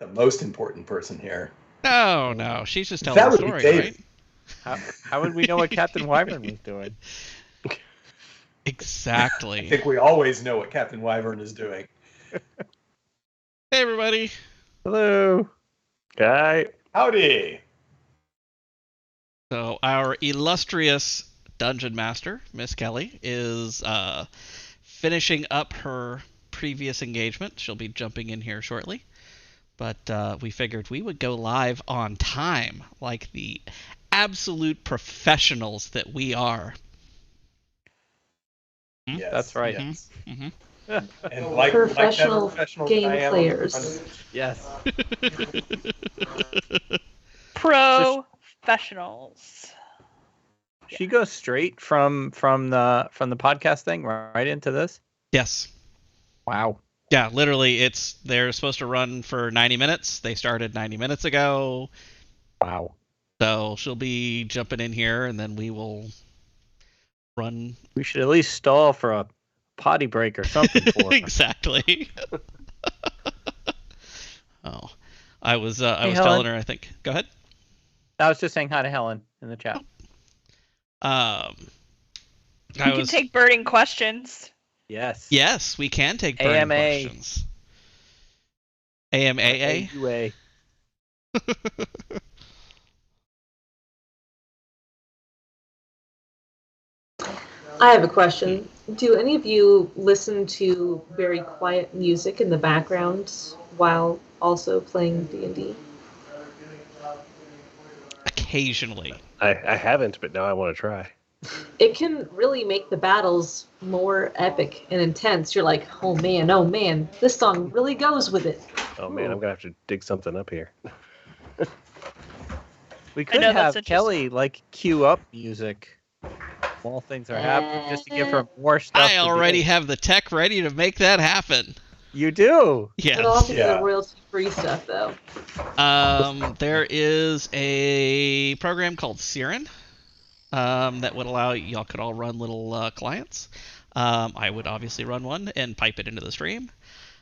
the most important person here. No, she's just telling That the would be story, David. right? How would we know what Captain Wyvern was doing? Exactly. I think we always know what Captain Wyvern is doing. Hey, everybody. Hello. Guy. Howdy. So our illustrious dungeon master, Miss Kelly, is finishing up her previous engagement. She'll be jumping in here shortly. But we figured we would go live on time, like the absolute professionals that we are. Yes, That's right. Yes. Mm-hmm. And Professional professional game players. Yes. Professionals. She goes straight from the podcast thing right into this. Yes. Wow. Yeah, literally, they're supposed to run for 90 minutes. They started 90 minutes ago. Wow. So she'll be jumping in here, and then we will run. We should at least stall for a potty break or something for her. Exactly. Oh, I was Helen. telling her. I think. Go ahead. I was just saying hi to Helen in the chat. You can take burning questions. Yes. Yes, we can take burning AMA. questions. AMAA? AUA. I have a question. Do any of you listen to very quiet music in the background while also playing D&D? Occasionally. I haven't, but now I want to try. It can really make the battles more epic and intense. You're like, oh man, this song really goes with it. Oh man, I'm gonna have to dig something up here. We could have Kelly queue up music while things are happening, just to give her more stuff. I already have the tech ready to make that happen. You do? Yes. It'll also be the royalty-free stuff, though. There is a program called Siren that would allow y'all could all run little clients. I would obviously run one and pipe it into the stream.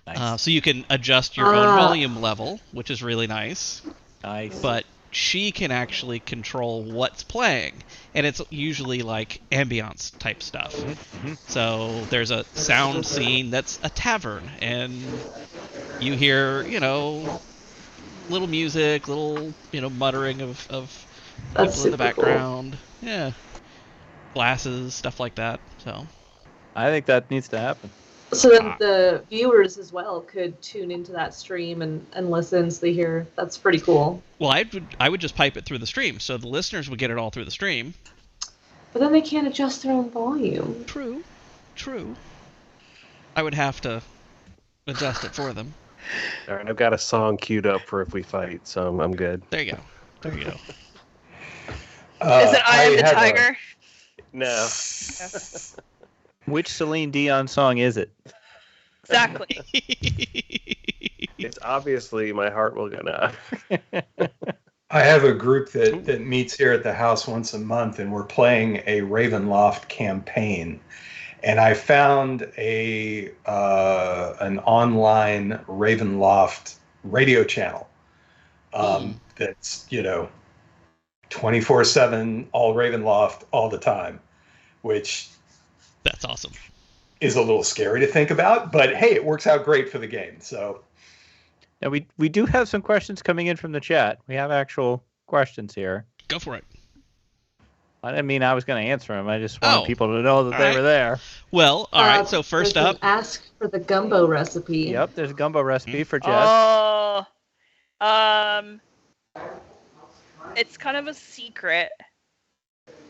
Nice. So you can adjust your own volume level, which is really nice. Nice. But she can actually control what's playing, and it's usually like ambiance type stuff. Mm-hmm. So there's a sound scene that's a tavern, and you hear, little music, little, muttering of people in the background. Cool. Yeah. Glasses, stuff like that. So I think that needs to happen. So then the viewers as well could tune into that stream and listen so they hear. That's pretty cool. Well, I would just pipe it through the stream, so the listeners would get it all through the stream. But then they can't adjust their own volume. True. I would have to adjust it for them. All right, I've got a song queued up for if we fight, so I'm good. There you go. Is it I Am the Tiger? No. Which Celine Dion song is it? Exactly. It's obviously My Heart Will Go Now. I have a group that meets here at the house once a month, and we're playing a Ravenloft campaign. And I found an online Ravenloft radio channel that's 24/7, all Ravenloft all the time, which that's awesome. Is a little scary to think about, but hey, it works out great for the game. So now we do have some questions coming in from the chat. We have actual questions here. Go for it. I didn't mean I was going to answer them. I just want people to know that they were there. Well, all right. So first up, ask for the gumbo recipe. Yep, there's a gumbo recipe for Jess. Oh, it's kind of a secret.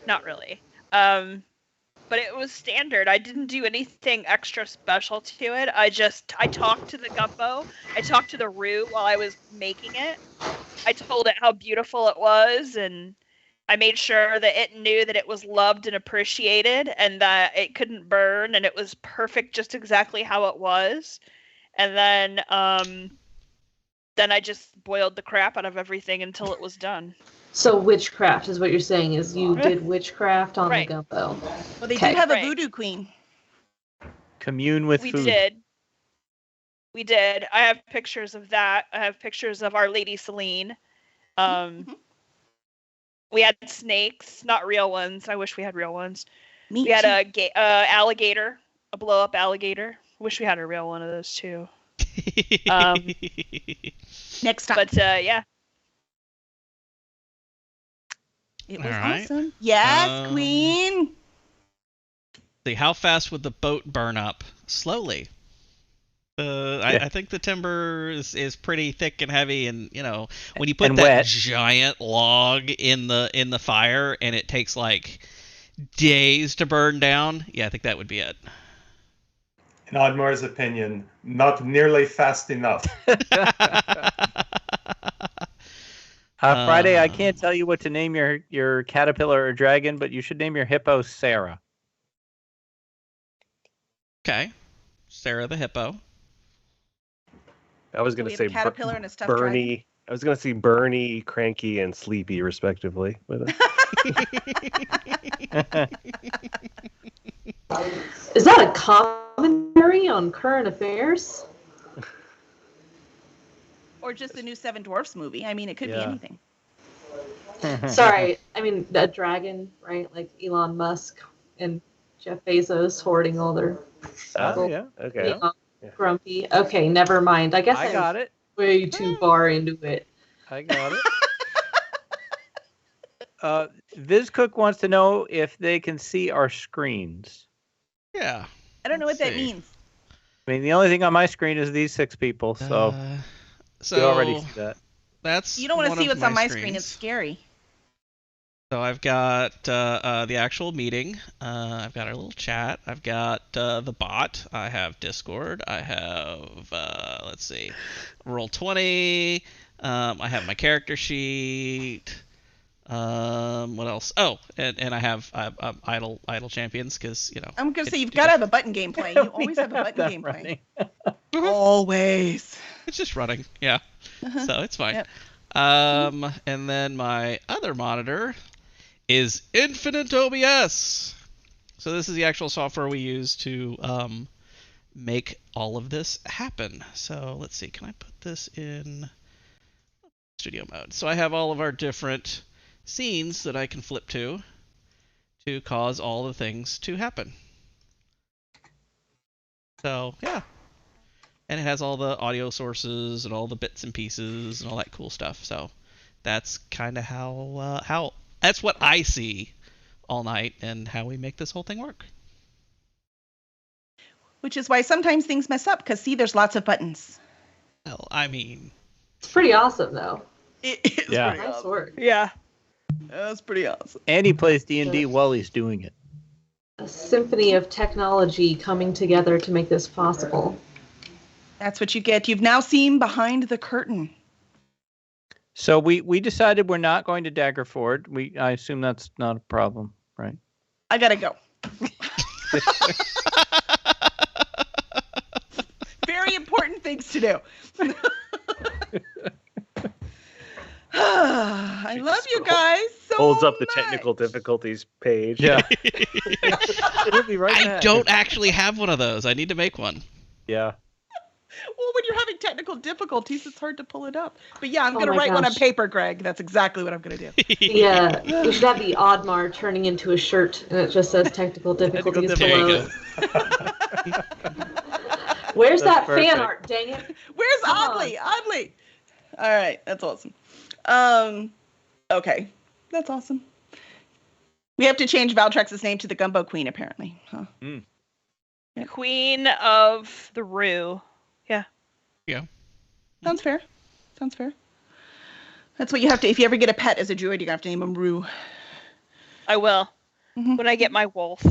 Not really. But it was standard. I didn't do anything extra special to it. I talked to the gumbo. I talked to the roux while I was making it. I told it how beautiful it was, and I made sure that it knew that it was loved and appreciated, and that it couldn't burn, and it was perfect just exactly how it was. And then I just boiled the crap out of everything until it was done. So witchcraft is what you're saying, is you did witchcraft on the gumbo. Well, they do have a voodoo queen. Commune with food. We did. We did. I have pictures of that. I have pictures of Our Lady Celine. We had snakes, not real ones. I wish we had real ones. Me We had too. a alligator, a blow-up alligator. Wish we had a real one of those too. Next time. But yeah. It was All right. awesome. Yes, Queen. See, how fast would the boat burn up? Slowly. I think the timber is pretty thick and heavy, and when you put And that wet. giant log in the fire, and it takes like days to burn down. Yeah, I think that would be it. In Oddmar's opinion, not nearly fast enough. Friday, I can't tell you what to name your caterpillar or dragon, but you should name your hippo Sarah. Okay, Sarah the hippo. I was going We to have say a caterpillar and a stuffed Bernie. I was going to say Bernie, Cranky, and Sleepy, respectively. Is that a commentary on current affairs? Or just the new Seven Dwarfs movie. I mean, it could be anything. Sorry, I mean a dragon, right? Like Elon Musk and Jeff Bezos hoarding all their Oh, yeah. Okay. grumpy. Okay, never mind. I guess I got it. way too far into it. I got it. VizCook wants to know if they can see our screens. Yeah. I don't know what that means. I mean, the only thing on my screen is these 6 people, so you already see that. That's You don't want one to see of what's on my screen. screens. It's scary. So I've got the actual meeting. I've got our little chat. I've got the bot. I have Discord. I have let's see, Roll20. I have my character sheet. What else? Oh, and I have idle champions because I'm gonna say you've got to have a button gameplay. You always have a button gameplay. Always. It's just running. Yeah. So it's fine. Yep. And then my other monitor is Infinite OBS. So this is the actual software we use to make all of this happen. So let's see, can I put this in studio mode? So I have all of our different scenes that I can flip to cause all the things to happen. So yeah. And it has all the audio sources and all the bits and pieces and all that cool stuff. So that's kind of how that's what I see all night and how we make this whole thing work. Which is why sometimes things mess up, because see, there's lots of buttons. Well, I mean, It's pretty awesome, though. It is pretty Nice awesome. work. Yeah. That's pretty awesome. Andy plays D&D while he's doing it. A symphony of technology coming together to make this possible. That's what you get. You've now seen behind the curtain. So we decided we're not going to Daggerford. I assume that's not a problem, right? I gotta go. Very important things to do. I love you guys so Holds up the much. technical difficulties page. Yeah. We'll be right I back. don't actually have one of those. I need to make one. Yeah. Well, when you're having technical difficulties, it's hard to pull it up. But yeah, I'm Oh going to my write one on gosh. paper, Greg. That's exactly what I'm going to do. Yeah, we should have the Oddmar turning into a shirt, and it just says technical difficulties There you below. go. Where's That's that perfect. fan art? Dang it! Where's Come on. Oddly? Oddly. All right, that's awesome. Okay, that's awesome. We have to change Valtrex's name to the Gumbo Queen, apparently. Huh? Queen of the Rue. Yeah. Yeah. Sounds fair. Sounds fair. That's what you have to. If you ever get a pet as a druid, you're gonna have to name him Rue. I will. Mhm. When I get my wolf.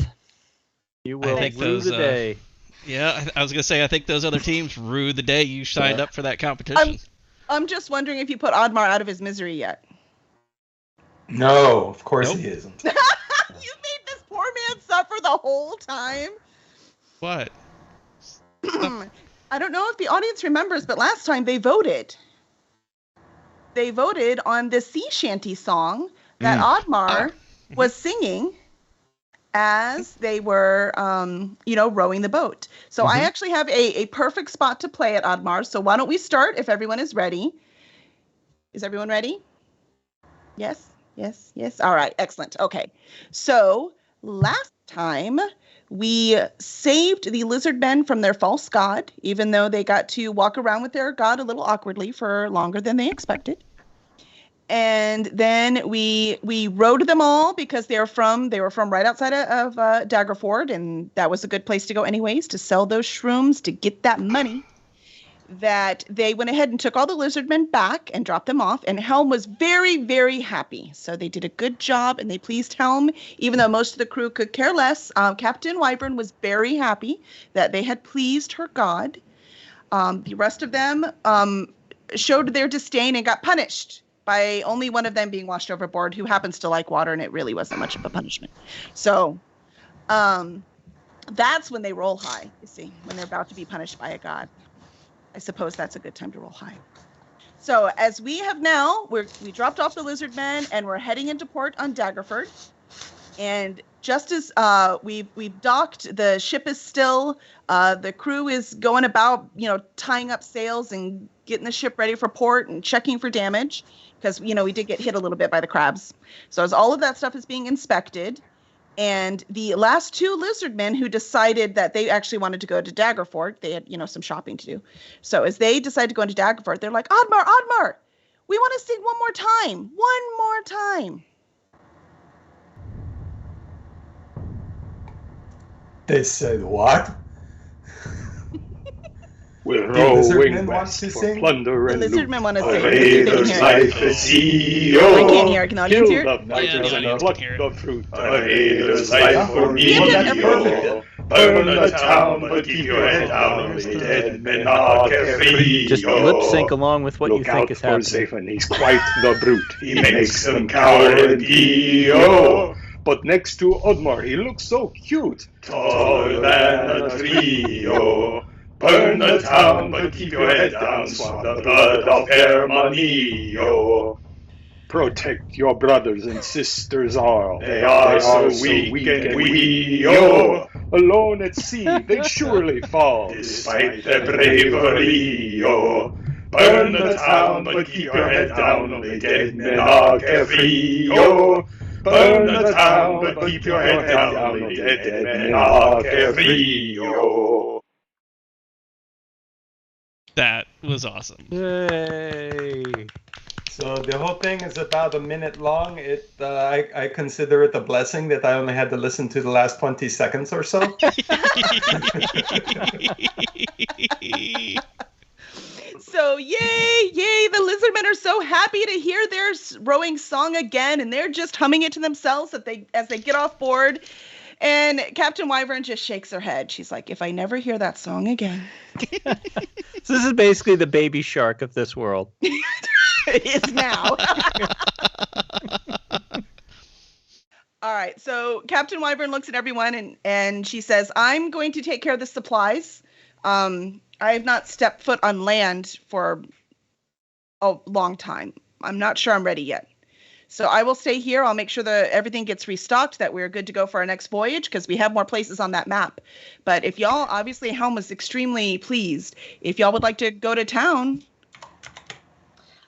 You will think rue those, the day. Yeah, I was gonna say I think those other teams rue the day you signed up for that competition. I'm just wondering if you put Oddmar out of his misery yet. No, of course Nope. he isn't. You made this poor man suffer the whole time. What? I don't know if the audience remembers, but last time they voted. They voted on the sea shanty song that Oddmar was singing as they were, rowing the boat. So I actually have a perfect spot to play at Oddmar. So why don't we start if everyone is ready? Is everyone ready? Yes, yes, yes. All right, excellent. Okay. So last time we saved the lizard men from their false god, even though they got to walk around with their god a little awkwardly for longer than they expected. And then we rode them all because they were from right outside of Daggerford, and that was a good place to go anyways to sell those shrooms to get that money. That they went ahead and took all the lizardmen back and dropped them off, and Helm was very, very happy. So they did a good job, and they pleased Helm, even though most of the crew could care less. Captain Wyvern was very happy that they had pleased her god. The rest of them showed their disdain and got punished by only one of them being washed overboard, who happens to like water, and it really wasn't much of a punishment. So that's when they roll high, you see, when they're about to be punished by a god. I suppose that's a good time to roll high. So as we have now, we dropped off the lizard men, and we're heading into port on Daggerford. And just as we've docked, the ship is still, the crew is going about, tying up sails and getting the ship ready for port and checking for damage, because, we did get hit a little bit by the crabs. So as all of that stuff is being inspected, and the last two lizard men who decided that they actually wanted to go to Daggerford, they had, some shopping to do. So as they decided to go into Daggerford, they're like, Oddmar, we want to sing one more time. They said what? We're The lizardmen rowing want west to for sing? plunder The and lizard loot. men want to A sing. raider's life at sea. I can't hear. Can the audience Kill hear? the Yeah, fighters the and audience pluck can hear it. the fruit. A raider's life for me. Yeah, that's perfect. Burn the town, but keep your head down. The dead men are carefree. Just lip sync along with what you Look think out is for happening. Zephyr, he's quite the brute. He makes them cower and pee-oh. But next to Oddmar, he looks so cute. Taller than a tree, oh. Burn the town, but keep your head down. Swap the blood of Hermione, oh. Protect your brothers and sisters all. They are so weak and wee, oh. Alone at sea, they'd surely fall. Despite their bravery, oh. Burn the town, but keep your head down. Only dead men are carefree, oh. Burn the town, but keep your head down. Only dead men are carefree, oh. That was awesome. Yay! So the whole thing is about a minute long. I consider it a blessing that I only had to listen to the last 20 seconds or so. So yay, the lizardmen are so happy to hear their rowing song again, and they're just humming it to themselves as they get off board. And Captain Wyvern just shakes her head. She's like, if I never hear that song again. So this is basically the baby shark of this world. It is now. All right, so Captain Wyvern looks at everyone and she says, I'm going to take care of the supplies. I have not stepped foot on land for a long time. I'm not sure I'm ready yet. So I will stay here. I'll make sure that everything gets restocked, that we're good to go for our next voyage, because we have more places on that map. But if y'all, obviously Helm was extremely pleased. If y'all would like to go to town.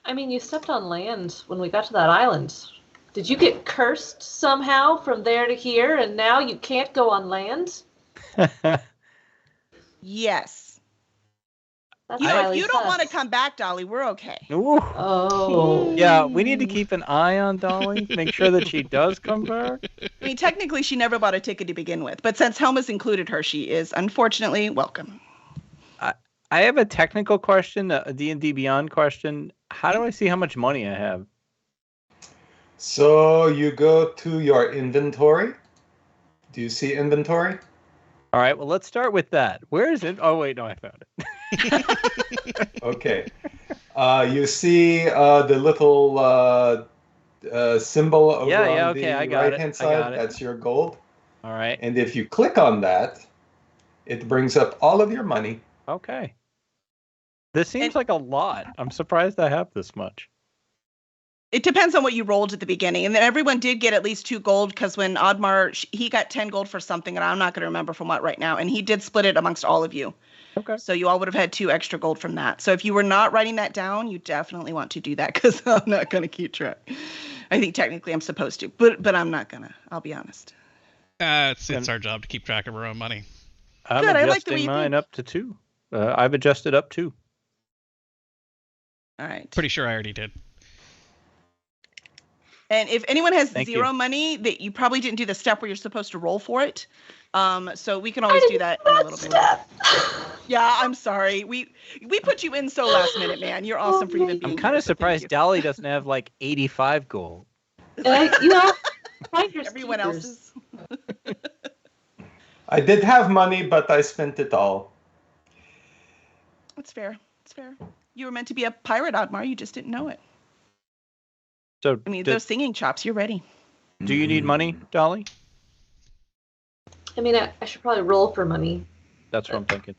I mean, you stepped on land when we got to that island. Did you get cursed somehow from there to here, and now you can't go on land? Yes. That's You don't want to come back, Dolly. We're okay. Ooh. Oh. Yeah, we need to keep an eye on Dolly, make sure that she does come back. I mean, technically, she never bought a ticket to begin with, but since Helm has included her, she is unfortunately welcome. I have a technical question, a D&D Beyond question. How do I see how much money I have? So you go to your inventory. Do you see inventory? All right, well, let's start with that. Where is it? Oh, wait, no, I found it. Okay. You see the little symbol over on the right-hand side? That's your gold. All right. And if you click on that, it brings up all of your money. Okay. This seems like a lot. I'm surprised I have this much. It depends on what you rolled at the beginning. And then everyone did get at least 2 gold because when Oddmar, he got 10 gold for something, and I'm not going to remember from what right now. And he did split it amongst all of you. Okay. So you all would have had 2 extra gold from that. So if you were not writing that down, you definitely want to do that because I'm not going to keep track. I think technically I'm supposed to, but I'm not going to. I'll be honest. It's our job to keep track of our own money. I'm Good, I adjusting like the way you mine think. up to 2. I've adjusted up 2. All right. Pretty sure I already did. And if anyone has Thank 0 you. money, that you probably didn't do the step where you're supposed to roll for it. So we can always do that in a little bit. Yeah, I'm sorry. We put you in so last minute, man. You're awesome for even being I'm kind here, of so thank surprised you. Dolly doesn't have like 85 gold. Finders Everyone keepers. else's. I did have money, but I spent it all. It's fair. It's fair. You were meant to be a pirate, Oddmar. You just didn't know it. So I mean, those singing chops, you're ready. do you need money, Dolly? I mean, I should probably roll for money. That's what I'm thinking.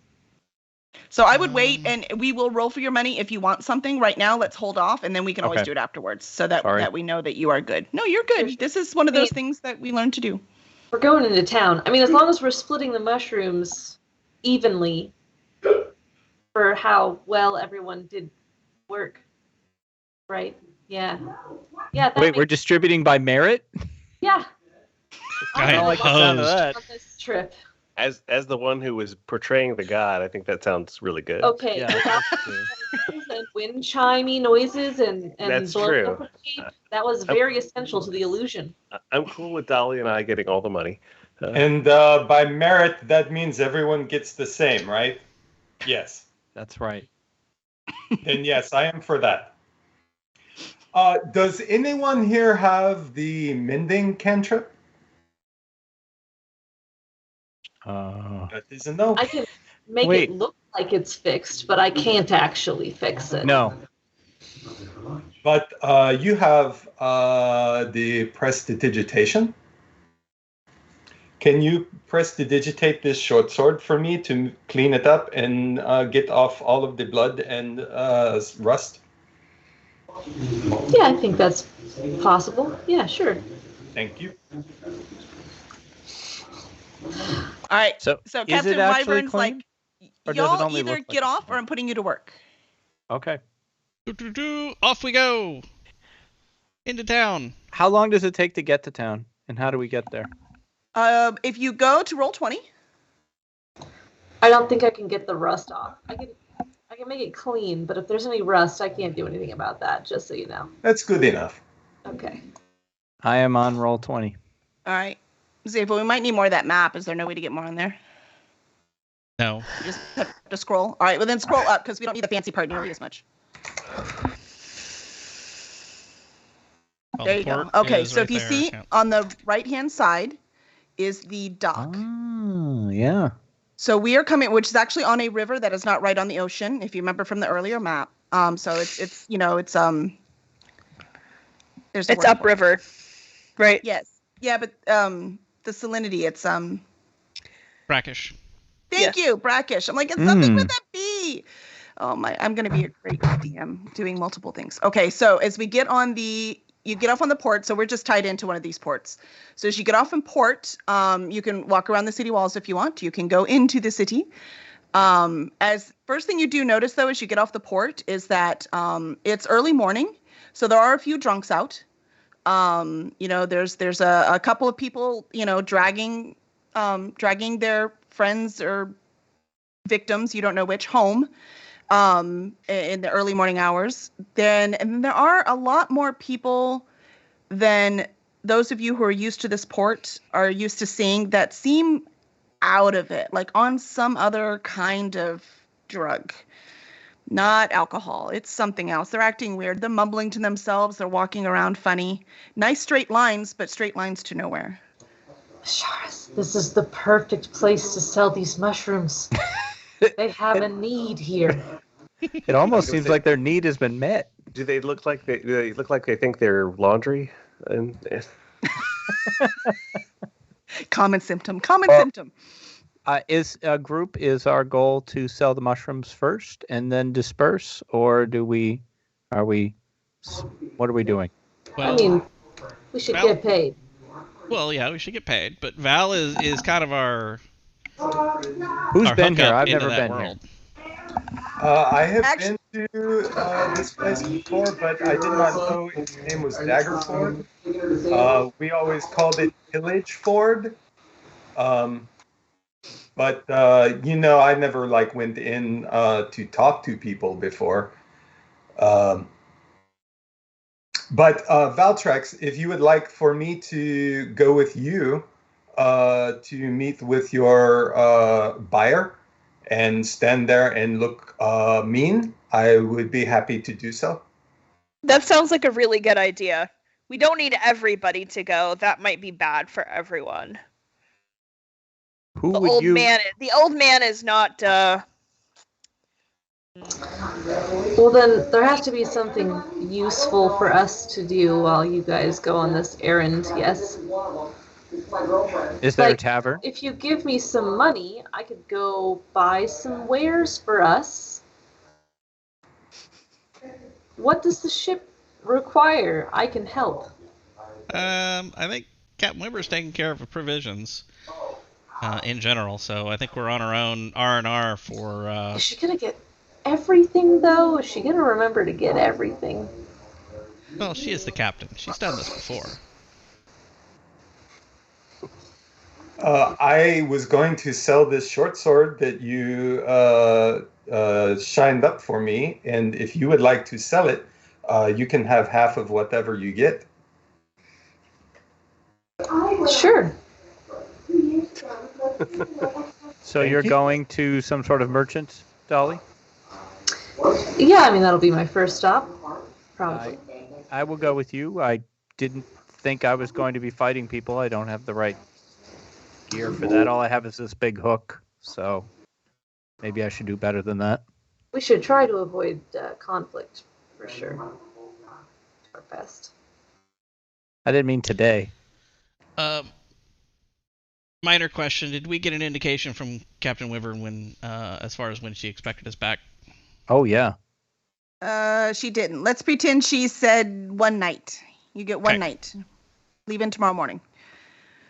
So I would wait, and we will roll for your money if you want something. Right now, let's hold off, and then we can always Okay. do it afterwards so that, Sorry. that we know that you are good. No, you're good. This is one of those things that we learned to do. We're going into town. I mean, as long as we're splitting the mushrooms evenly for how well everyone did work. Right? Yeah. Yeah. That Wait, we're makes- distributing by merit? Yeah. I I'm like the sound of opposed. that. on this trip. As the one who was portraying the god, I think that sounds really good. Okay. Yeah, Without that's true. and wind chimey noises and That's blowing true. up a cape, that was very essential to the illusion. I'm cool with Dolly and I getting all the money. And by merit, that means everyone gets the same, right? Yes. That's right. Then yes, I am for that. Does anyone here have the mending cantrip? That is a no. I can make Wait. it look like it's fixed, but I can't actually fix it. No. But you have the prestidigitation. Can you prestidigitate this short sword for me to clean it up and get off all of the blood and rust? Yeah, I think that's possible. Yeah, sure. Thank you. All right. So, So is Captain it actually Wyvern's like, clean? Or does it y'all only either look like get it's off or clean? I'm putting you to work. Okay. Off we go. Into town. How long does it take to get to town? And how do we get there? If you go to roll 20, I don't think I can get the rust off. I can make it clean, but if there's any rust, I can't do anything about that, just so you know. That's good enough. Okay. I am on roll 20. all right. See, but we might need more of that map. Is there no way to get more on there? No. You just have to scroll. All right, well then scroll up because we don't need the fancy part nearly as much. Well, There the you go. port Okay, is so right if you there. see Yeah. on the right-hand side is the dock. Oh, yeah. So we are coming, which is actually on a river that is not right on the ocean, if you remember from the earlier map. So it's there's a It's word for it. upriver, right? Yes. Yeah, but the salinity, it's Brackish. Thank you, brackish. I'm like, it's something with a B. Oh my, I'm gonna be a great DM doing multiple things. Okay, so as we get on you get off on the port, so we're just tied into one of these ports. So as you get off in port, you can walk around the city walls if you want. You can go into the city. As first thing you do notice though, as you get off the port, is that it's early morning, so there are a few drunks out. There's a couple of people, dragging their friends or victims, you don't know which, home in the early morning hours. And then there are a lot more people than those of you who are used to this port are used to seeing that seem out of it, like on some other kind of drug. Not alcohol. It's something else. They're acting weird. They're mumbling to themselves. They're walking around funny. Nice straight lines, but straight lines to nowhere. Sharis, this is the perfect place to sell these mushrooms. They have a need here. It almost seems like their need has been met. Do they look like they think they're laundry? And Common symptom. Symptom. Is our goal to sell the mushrooms first and then disperse, or what are we doing? Well, I mean, we should Val- get paid. Well, yeah, we should get paid, but Val is kind of our Who's our been here? hookup I've into never that been world. I have Actu- been to this place before, but I did not know its name was Daggerford. We always called it Pillage Ford. But I never went in to talk to people before. But Valtrex, if you would like for me to go with you to meet with your buyer and stand there and look mean, I would be happy to do so. That sounds like a really good idea. We don't need everybody to go. That might be bad for everyone. Who The would old you? the old man is not. Well, then there has to be something useful for us to do while you guys go on this errand. Yes. Is there a Like, tavern? If you give me some money, I could go buy some wares for us. What does the ship require? I can help. I think Captain Wimber's taking care of the provisions in general, so I think we're on our own R&R for... Is she gonna get everything, though? Is she gonna remember to get everything? Well, she is the captain. She's done this before. I was going to sell this short sword that you shined up for me, and if you would like to sell it, you can have half of whatever you get. Sure. So you're going to some sort of merchant, Dolly? Yeah, I mean, that'll be my first stop. Probably. I will go with you. I didn't think I was going to be fighting people. I don't have the right gear for that. All I have is this big hook, so maybe I should do better than that. We should try to avoid conflict, for sure. Our best. I didn't mean today. Minor question: did we get an indication from Captain Wyvern when, as far as when she expected us back? Oh yeah. She didn't. Let's pretend she said one night. You get one night. Leaving tomorrow morning.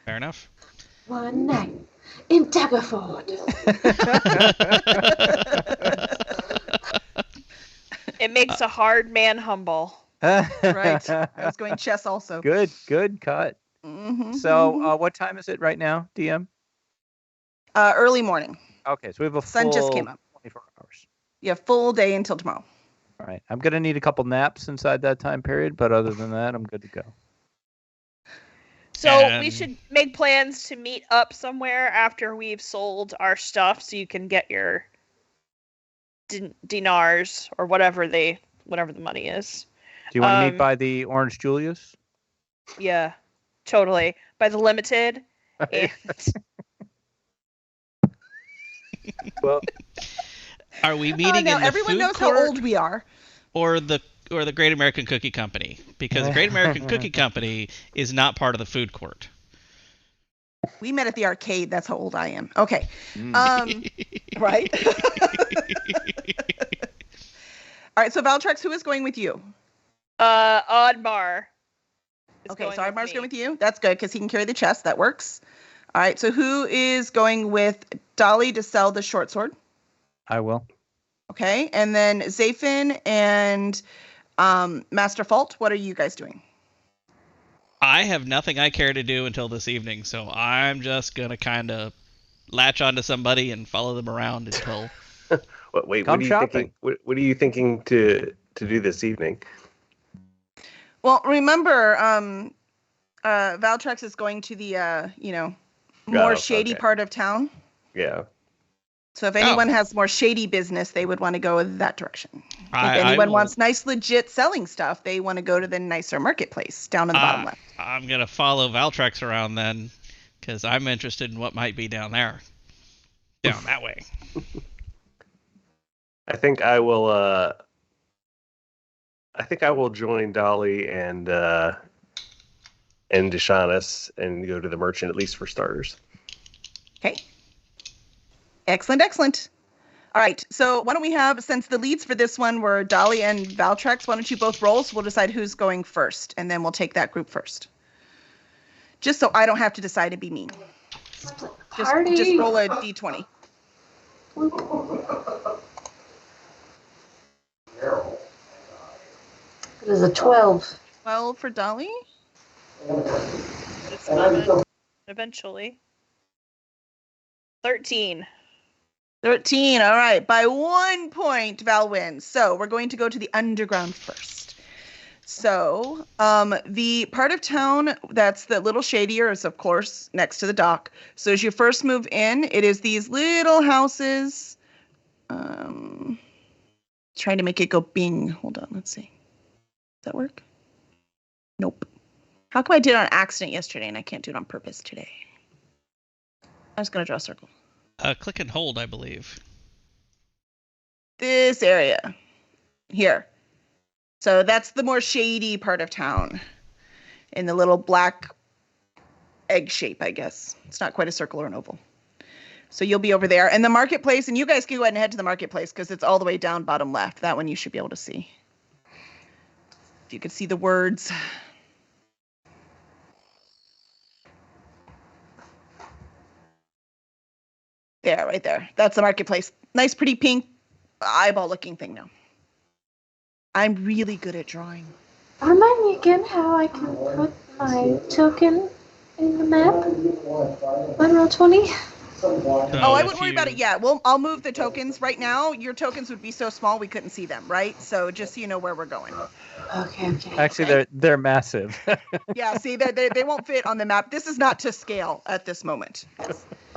Fair enough. One night in Daggerford. It makes a hard man humble. Right. I was going chess also. Good cut. Mm-hmm. So, what time is it right now, DM? Early morning. Okay, so we have a Sun just came up. 24 hours. Yeah, full day until tomorrow. All right. I'm going to need a couple naps inside that time period, but other than that, I'm good to go. So we should make plans to meet up somewhere after we've sold our stuff, so you can get your dinars or whatever the money is. Do you want to meet by the Orange Julius? Yeah, totally. By the Limited. And... Well, are we meeting in the everyone food knows court how old we are. or the Great American Cookie Company? Because the Great American Cookie Company is not part of the food court. We met at the arcade. That's how old I am. Okay. Right? All right, so Valtrex, who is going with you? Oddmar. Okay, so Oddmar's going with you. That's good, because he can carry the chest. That works. All right, so who is going with Dolly to sell the short sword? I will. Okay, and then Zafin and Master Fault, what are you guys doing? I have nothing I care to do until this evening, so I'm just going to kind of latch onto somebody and follow them around until... Wait, Come what are you shopping. thinking? What are you thinking to do this evening? Well, remember, Valtrex is going to the, more shady part of town. Yeah. So if anyone has more shady business, they would want to go in that direction. If anyone wants nice, legit selling stuff, they want to go to the nicer marketplace down in the bottom left. I'm going to follow Valtrex around then, because I'm interested in what might be down there. Down that way. I think I will join Dolly and Deshaunus and go to the merchant, at least for starters. Okay. Excellent. All right, so why don't we have, since the leads for this one were Dolly and Valtrex, why don't you both roll, so we'll decide who's going first, and then we'll take that group first. Just so I don't have to decide to be mean. Just roll a d20. It is a 12. 12 for Dolly. It's coming. Eventually. 13. 13, all right. By 1 point, Val wins. So we're going to go to the underground first. So the part of town that's the little shadier is, of course, next to the dock. So as you first move in, it is these little houses. Trying to make it go bing. Hold on, let's see. Does that work? Nope. How come I did it on accident yesterday and I can't do it on purpose today? I'm just going to draw a circle. Click and hold, I believe. This area. Here. So that's the more shady part of town. In the little black egg shape, I guess. It's not quite a circle or an oval. So you'll be over there. And the marketplace, and you guys can go ahead and head to the marketplace because it's all the way down bottom left. That one you should be able to see. If you could see the words. There, right there. That's the marketplace. Nice, pretty pink, eyeball-looking thing now. I'm really good at drawing. Remind me again how I can put my token in the map. On roll 20. I wouldn't worry about it yet. I'll move the tokens. Right now, your tokens would be so small we couldn't see them, right? So just so you know where we're going. Okay. Actually, they're massive. Yeah, see, they won't fit on the map. This is not to scale at this moment.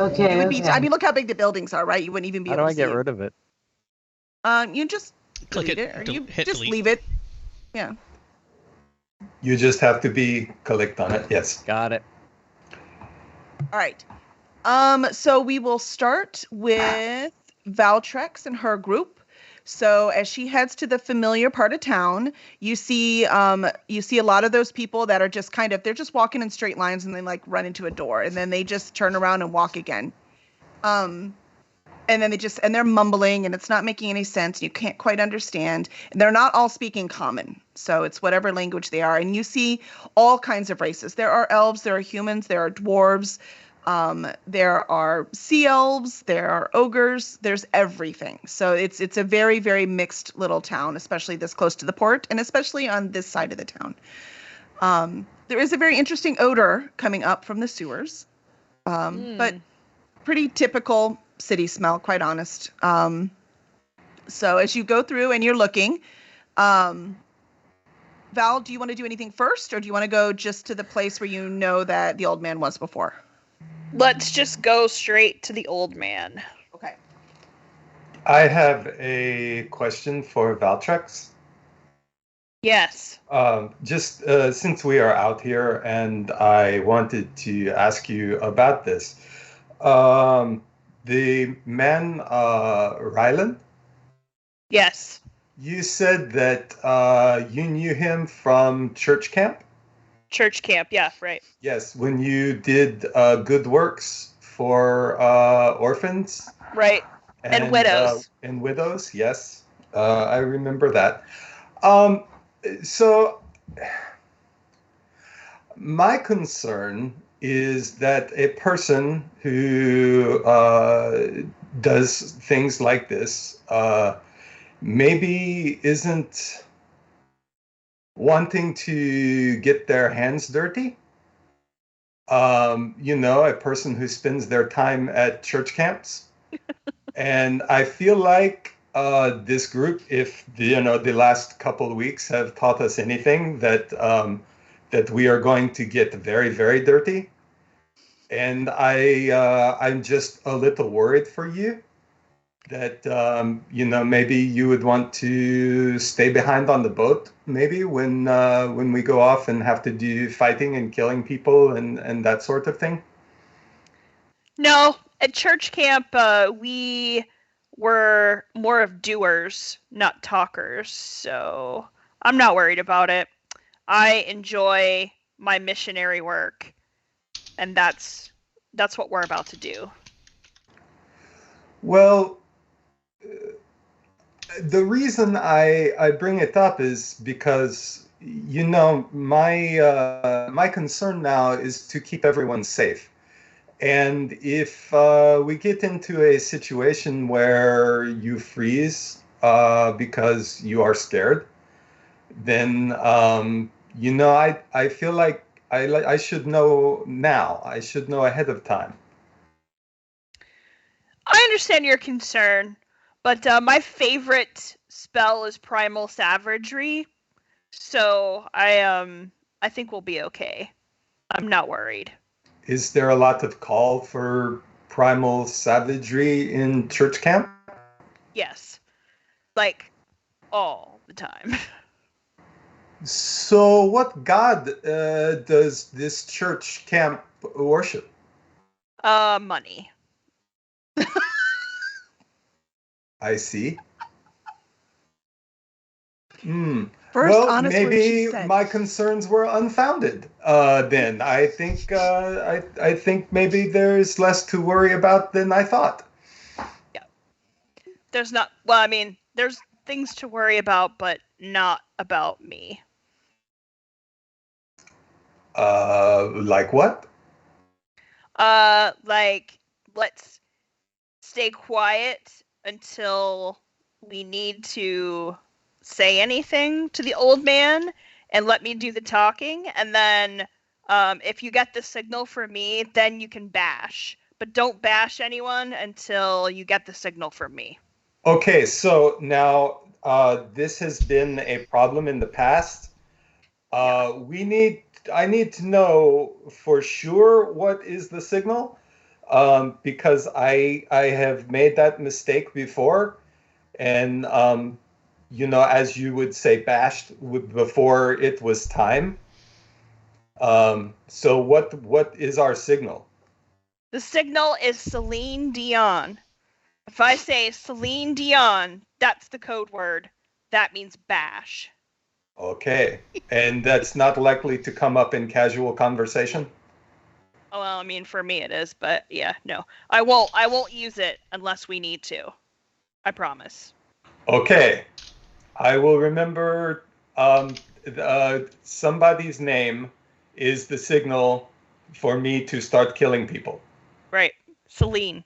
Okay. It would be. I mean, look how big the buildings are, right? You wouldn't even be able to see. How do I get rid of it? You just Click delete it, or you hit just delete. leave it. Yeah. You just have to clicked on it. Yes. Got it. All right. So we will start with Valtrex and her group. So as she heads to the familiar part of town, you see a lot of those people that are just they're just walking in straight lines and they like run into a door and then they just turn around and walk again. And then they're mumbling and it's not making any sense. You can't quite understand. And they're not all speaking common. So it's whatever language they are. And you see all kinds of races. There are elves, there are humans, there are dwarves. There are sea elves, there are ogres, there's everything. So it's a very, very mixed little town, especially this close to the port and especially on this side of the town. There is a very interesting odor coming up from the sewers, but pretty typical city smell, quite honest. So as you go through and you're looking, Val, do you want to do anything first or do you want to go just to the place where you know that the old man was before? Let's just go straight to the old man. Okay. I have a question for Valtrex. Yes. Just since we are out here and I wanted to ask you about this. The man, Rylan? Yes. You said that you knew him from church camp? Church camp, yeah, right. Yes, when you did good works for orphans. Right. And widows. And widows, yes. I remember that. So my concern is that a person who does things like this maybe isn't wanting to get their hands dirty. A person who spends their time at church camps. And I feel like this group, if the last couple of weeks have taught us anything, that we are going to get very, very dirty. And I'm just a little worried for you that, maybe you would want to stay behind on the boat, maybe when we go off and have to do fighting and killing people and that sort of thing. No, at church camp, we were more of doers, not talkers. So I'm not worried about it. I enjoy my missionary work, and that's what we're about to do. Well, The reason I bring it up is because my concern now is to keep everyone safe. And if we get into a situation where you freeze because you are scared, then I feel like I should know now. I should know ahead of time. I understand your concern, but my favorite spell is Primal Savagery, so I think we'll be okay. I'm not worried. Is there a lot of call for primal savagery in church camp? Yes, like all the time. So, what god does this church camp worship? Money. I see. First Well, honest word she maybe said. my concerns were unfounded. Then I think I think maybe there's less to worry about than I thought. Yeah. There's not. Well, I mean, there's things to worry about, but not about me. Like what? Like, let's stay quiet until we need to say anything to the old man and let me do the talking, and then if you get the signal for me, then you can bash, but don't bash anyone until you get the signal from me. Okay, so now this has been a problem in the past. I need to know for sure what is the signal, because I have made that mistake before, and as you would say, bashed before it was time. So what is our signal? The signal is Celine Dion. If I say Celine Dion, that's the code word. That means bash. Okay, and that's not likely to come up in casual conversation? Oh, well, I mean, for me it is, but yeah, no. I won't use it unless we need to. I promise. Okay, I will remember somebody's name is the signal for me to start killing people. Right. Celine.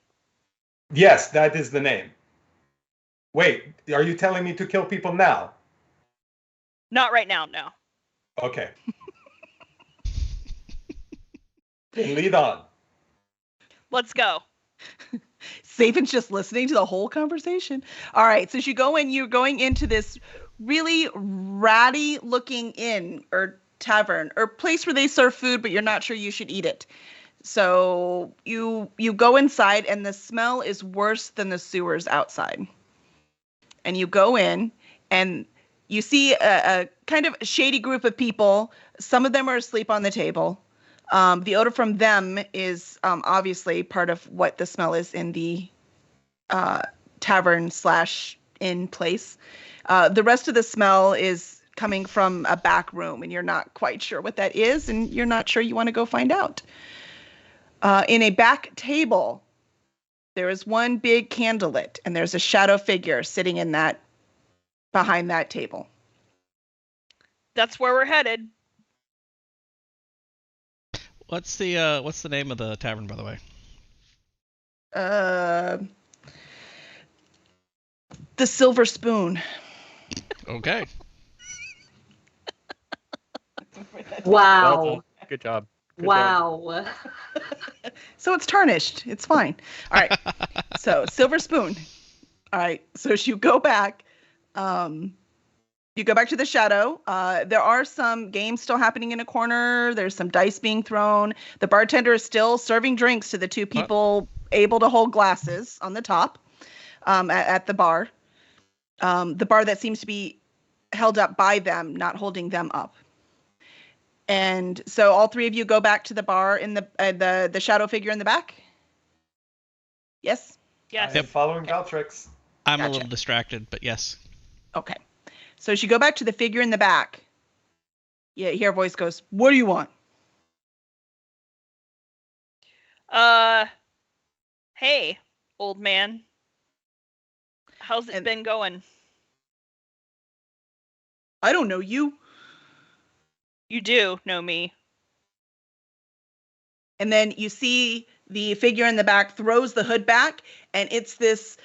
Yes, that is the name. Wait, are you telling me to kill people now? Not right now, no. Okay. Then lead on. Let's go. Safan's just listening to the whole conversation. All right, so as you go in, you're going into this really ratty looking inn or tavern or place where they serve food, but you're not sure you should eat it. So you go inside, and the smell is worse than the sewers outside. And you go in, and you see a kind of shady group of people. Some of them are asleep on the table. The odor from them is obviously part of what the smell is in the tavern / inn place. The rest of the smell is coming from a back room, and you're not quite sure what that is, and you're not sure you want to go find out. In a back table, there is one big candle lit, and there's a shadow figure sitting in that behind that table. That's where we're headed. What's the name of the tavern, by the way? The Silver Spoon. Okay. Wow. Well done. Good job. Good job. Wow. So it's tarnished. It's fine. All right. So Silver Spoon. All right. So as you go back, you go back to the shadow. There are some games still happening in a corner. There's some dice being thrown. The bartender is still serving drinks to the two people able to hold glasses on the top at the bar. The bar that seems to be held up by them, not holding them up. And so all three of you go back to the bar in the shadow figure in the back? Yes? Yes. I'm following Valtrix. I'm Gotcha. a little distracted, but yes. Okay. So as you go back to the figure in the back, you hear a voice goes, "What do you want?" Hey, old man. How's it been going? I don't know you. You do know me. And then you see the figure in the back throws the hood back, and it's this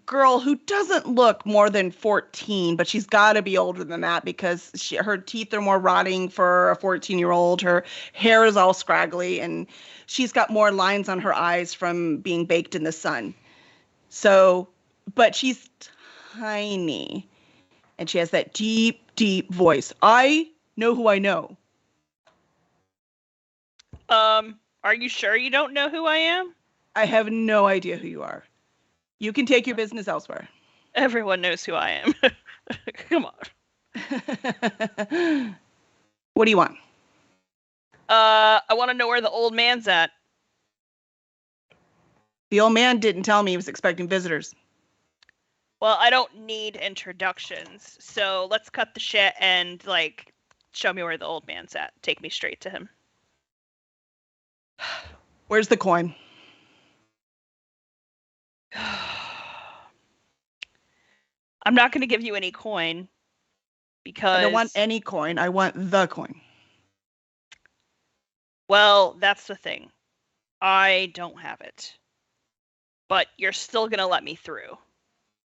girl who doesn't look more than 14, but she's got to be older than that because her teeth are more rotting for a 14-year-old. Her hair is all scraggly, and she's got more lines on her eyes from being baked in the sun. So, but she's tiny, and she has that deep, deep voice. I know who I know. Are you sure you don't know who I am? I have no idea who you are. You can take your business elsewhere. Everyone knows who I am. Come on. What do you want? I want to know where the old man's at. The old man didn't tell me he was expecting visitors. Well, I don't need introductions, so let's cut the shit and, like, show me where the old man's at. Take me straight to him. Where's the coin? I'm not going to give you any coin because I don't want any coin. I want the coin. Well, that's the thing. I don't have it. But you're still going to let me through.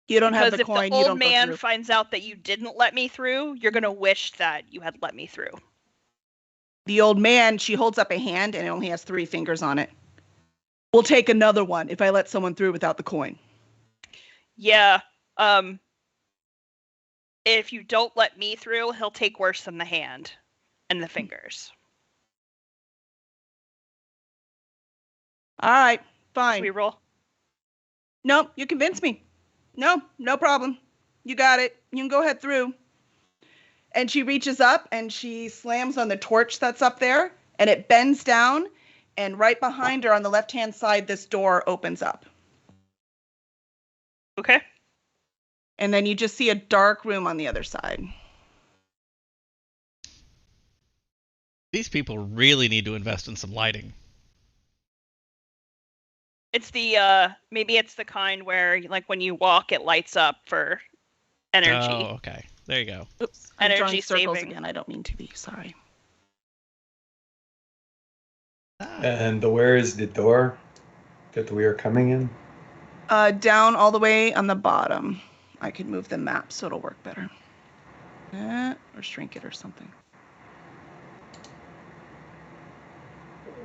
You don't have the Because coin. if the You old don't go man through. finds out that you didn't let me through, you're going to wish that you had let me through. The old man, she holds up a hand and it only has 3 fingers on it. We'll take another one if I let someone through without the coin. Yeah. If you don't let me through, he'll take worse than the hand and the fingers. All right, fine. Should we roll? Nope, you convinced me. No problem. You got it. You can go ahead through. And she reaches up and she slams on the torch that's up there and it bends down, and right behind her on the left-hand side, this door opens up. Okay. And then you just see a dark room on the other side. These people really need to invest in some lighting. It's the, maybe it's the kind where, like, when you walk, it lights up for energy. Oh, okay. There you go. Oops, I'm Energy drawing circles saving. again. I don't mean to be. Sorry. And where is the door that we are coming in? Down all the way on the bottom. I could move the map so it'll work better. Or shrink it or something.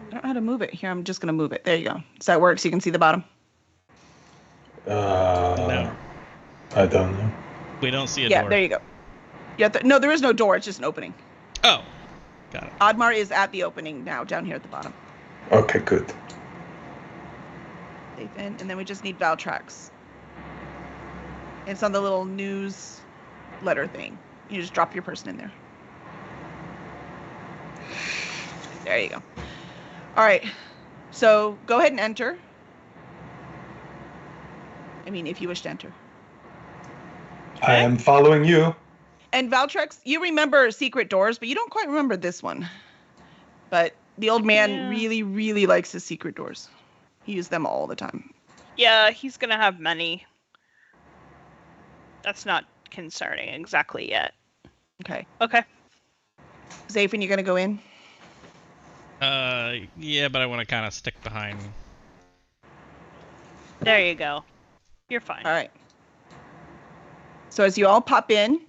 I don't know how to move it. Here, I'm just going to move it. There you go. Does that work so you can see the bottom? No. I don't know. We don't see a Yeah, door. there you go. Yeah, no, there is no door. It's just an opening. Oh, got it. Oddmar is at the opening now, down here at the bottom. Okay, good. Safe in, and then we just need Valtrax. It's on the little news letter thing. You just drop your person in there. There you go. All right. So go ahead and enter. I mean, if you wish to enter. I am following you. And Valtrax, you remember secret doors, but you don't quite remember this one. But the old man really, really likes his secret doors. He uses them all the time. Yeah, he's gonna have many. That's not concerning exactly yet. Okay. Okay. Zafin, you gonna go in? Yeah, but I want to kind of stick behind. There you go. You're fine. All right. So as you all pop in,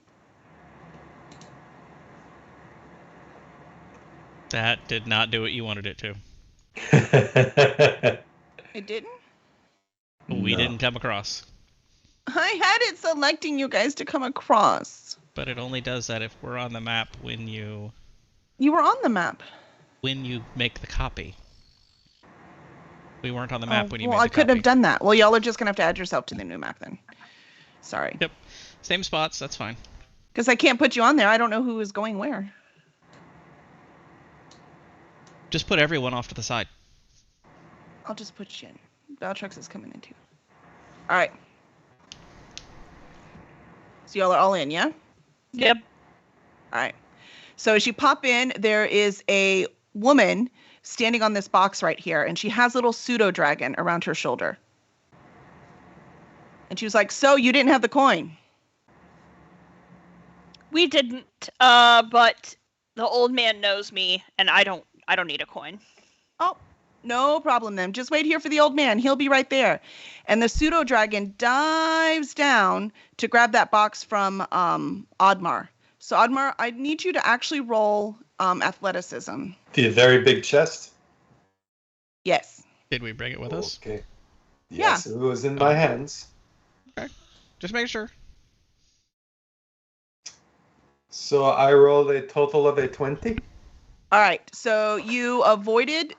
That did not do what you wanted it to. it didn't? We No. didn't come across. I had it selecting you guys to come across. But it only does that if we're on the map when you You were on the map. make the copy. We weren't on the map when you made Well, the I couldn't copy. have done that. Well, y'all are just gonna have to add yourself to the new map then. Sorry. Yep. Same spots, that's fine. Because I can't put you on there. I don't know who is going where. Just put everyone off to the side. I'll just put you in. Valtrax is coming in too. All right. So y'all are all in, yeah? Yep. All right. So as you pop in, there is a woman standing on this box right here, and she has a little pseudo dragon around her shoulder. And she was like, "So you didn't have the coin?" We didn't, but the old man knows me, and I don't need a coin. Oh, no problem then. Just wait here for the old man. He'll be right there. And the pseudo dragon dives down to grab that box from Oddmar. So Oddmar, I need you to actually roll athleticism. The very big chest? Yes. Did we bring it with us? Okay. Yes, it was in my hands. Okay. Just make sure. So I rolled a total of a 20. All right. So you avoided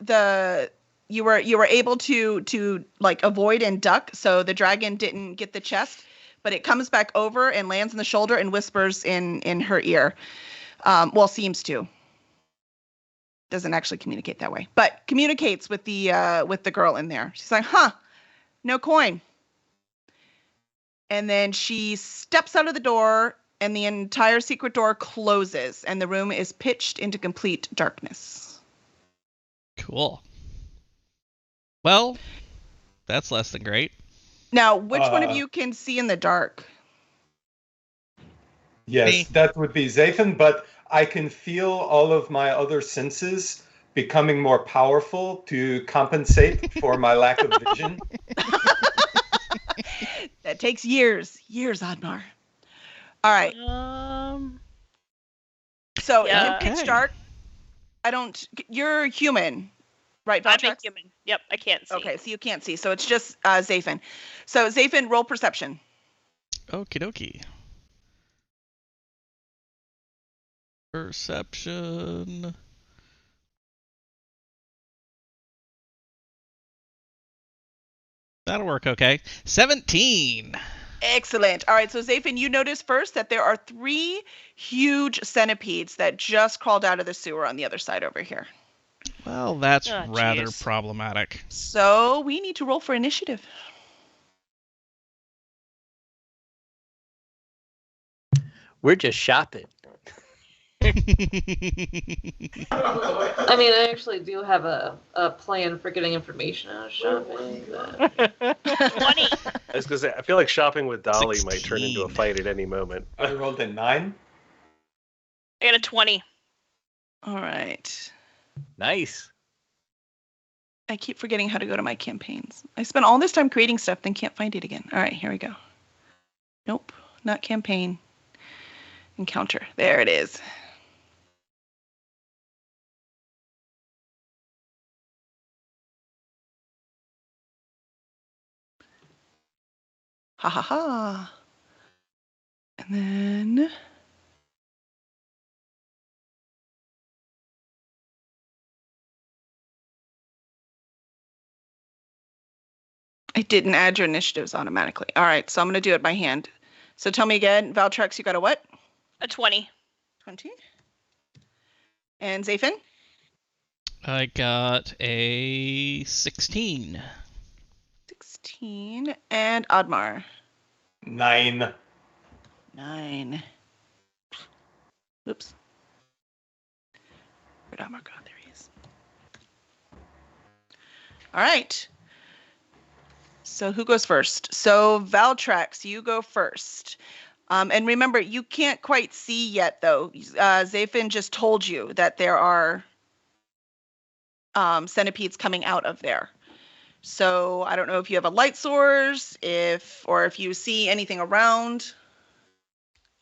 you were able to like avoid and duck, so the dragon didn't get the chest, but it comes back over and lands on the shoulder and whispers in her ear. Well, seems to. Doesn't actually communicate that way, but communicates with the girl in there. She's like, "Huh, no coin." And then she steps out of the door, and the entire secret door closes, and the room is pitched into complete darkness. Cool. Well, that's less than great. Now, which one of you can see in the dark? Yes, Me. that would be Zathan, but I can feel all of my other senses becoming more powerful to compensate for my lack of vision. That takes years, Oddmar. All right. So yeah. in pitch dark, you're human, right, Valtrax? I'm a human. Yep, I can't see. Okay, so you can't see. So it's just Zathan. So Zathan, roll perception. Okie dokie. Perception. That'll work okay. 17. Excellent. All right, so Zathan, you notice first that there are 3 huge centipedes that just crawled out of the sewer on the other side over here. Well, that's rather geez. problematic. So we need to roll for initiative. We're just shopping. I mean, I actually do have a plan for getting information out of shopping. But... 20. I was gonna say, I feel like shopping with Dolly 16. might turn into a fight at any moment. I rolled a 9. I got a 20. All right. Nice. I keep forgetting how to go to my campaigns. I spent all this time creating stuff, then can't find it again. All right, here we go. Nope, not campaign. Encounter. There it is. Ha ha ha. And then... I didn't add your initiatives automatically. All right, so I'm going to do it by hand. So tell me again, Valtrax, you got a what? A 20. 20. And Zathan? I got a 16. 16. And Oddmar? 9. 9. Oops. Where'd Oddmar go? There he is. All right. So who goes first? So Valtrax, you go first. And remember, you can't quite see yet, though. Zathan just told you that there are centipedes coming out of there. So I don't know if you have a light source, or if you see anything around.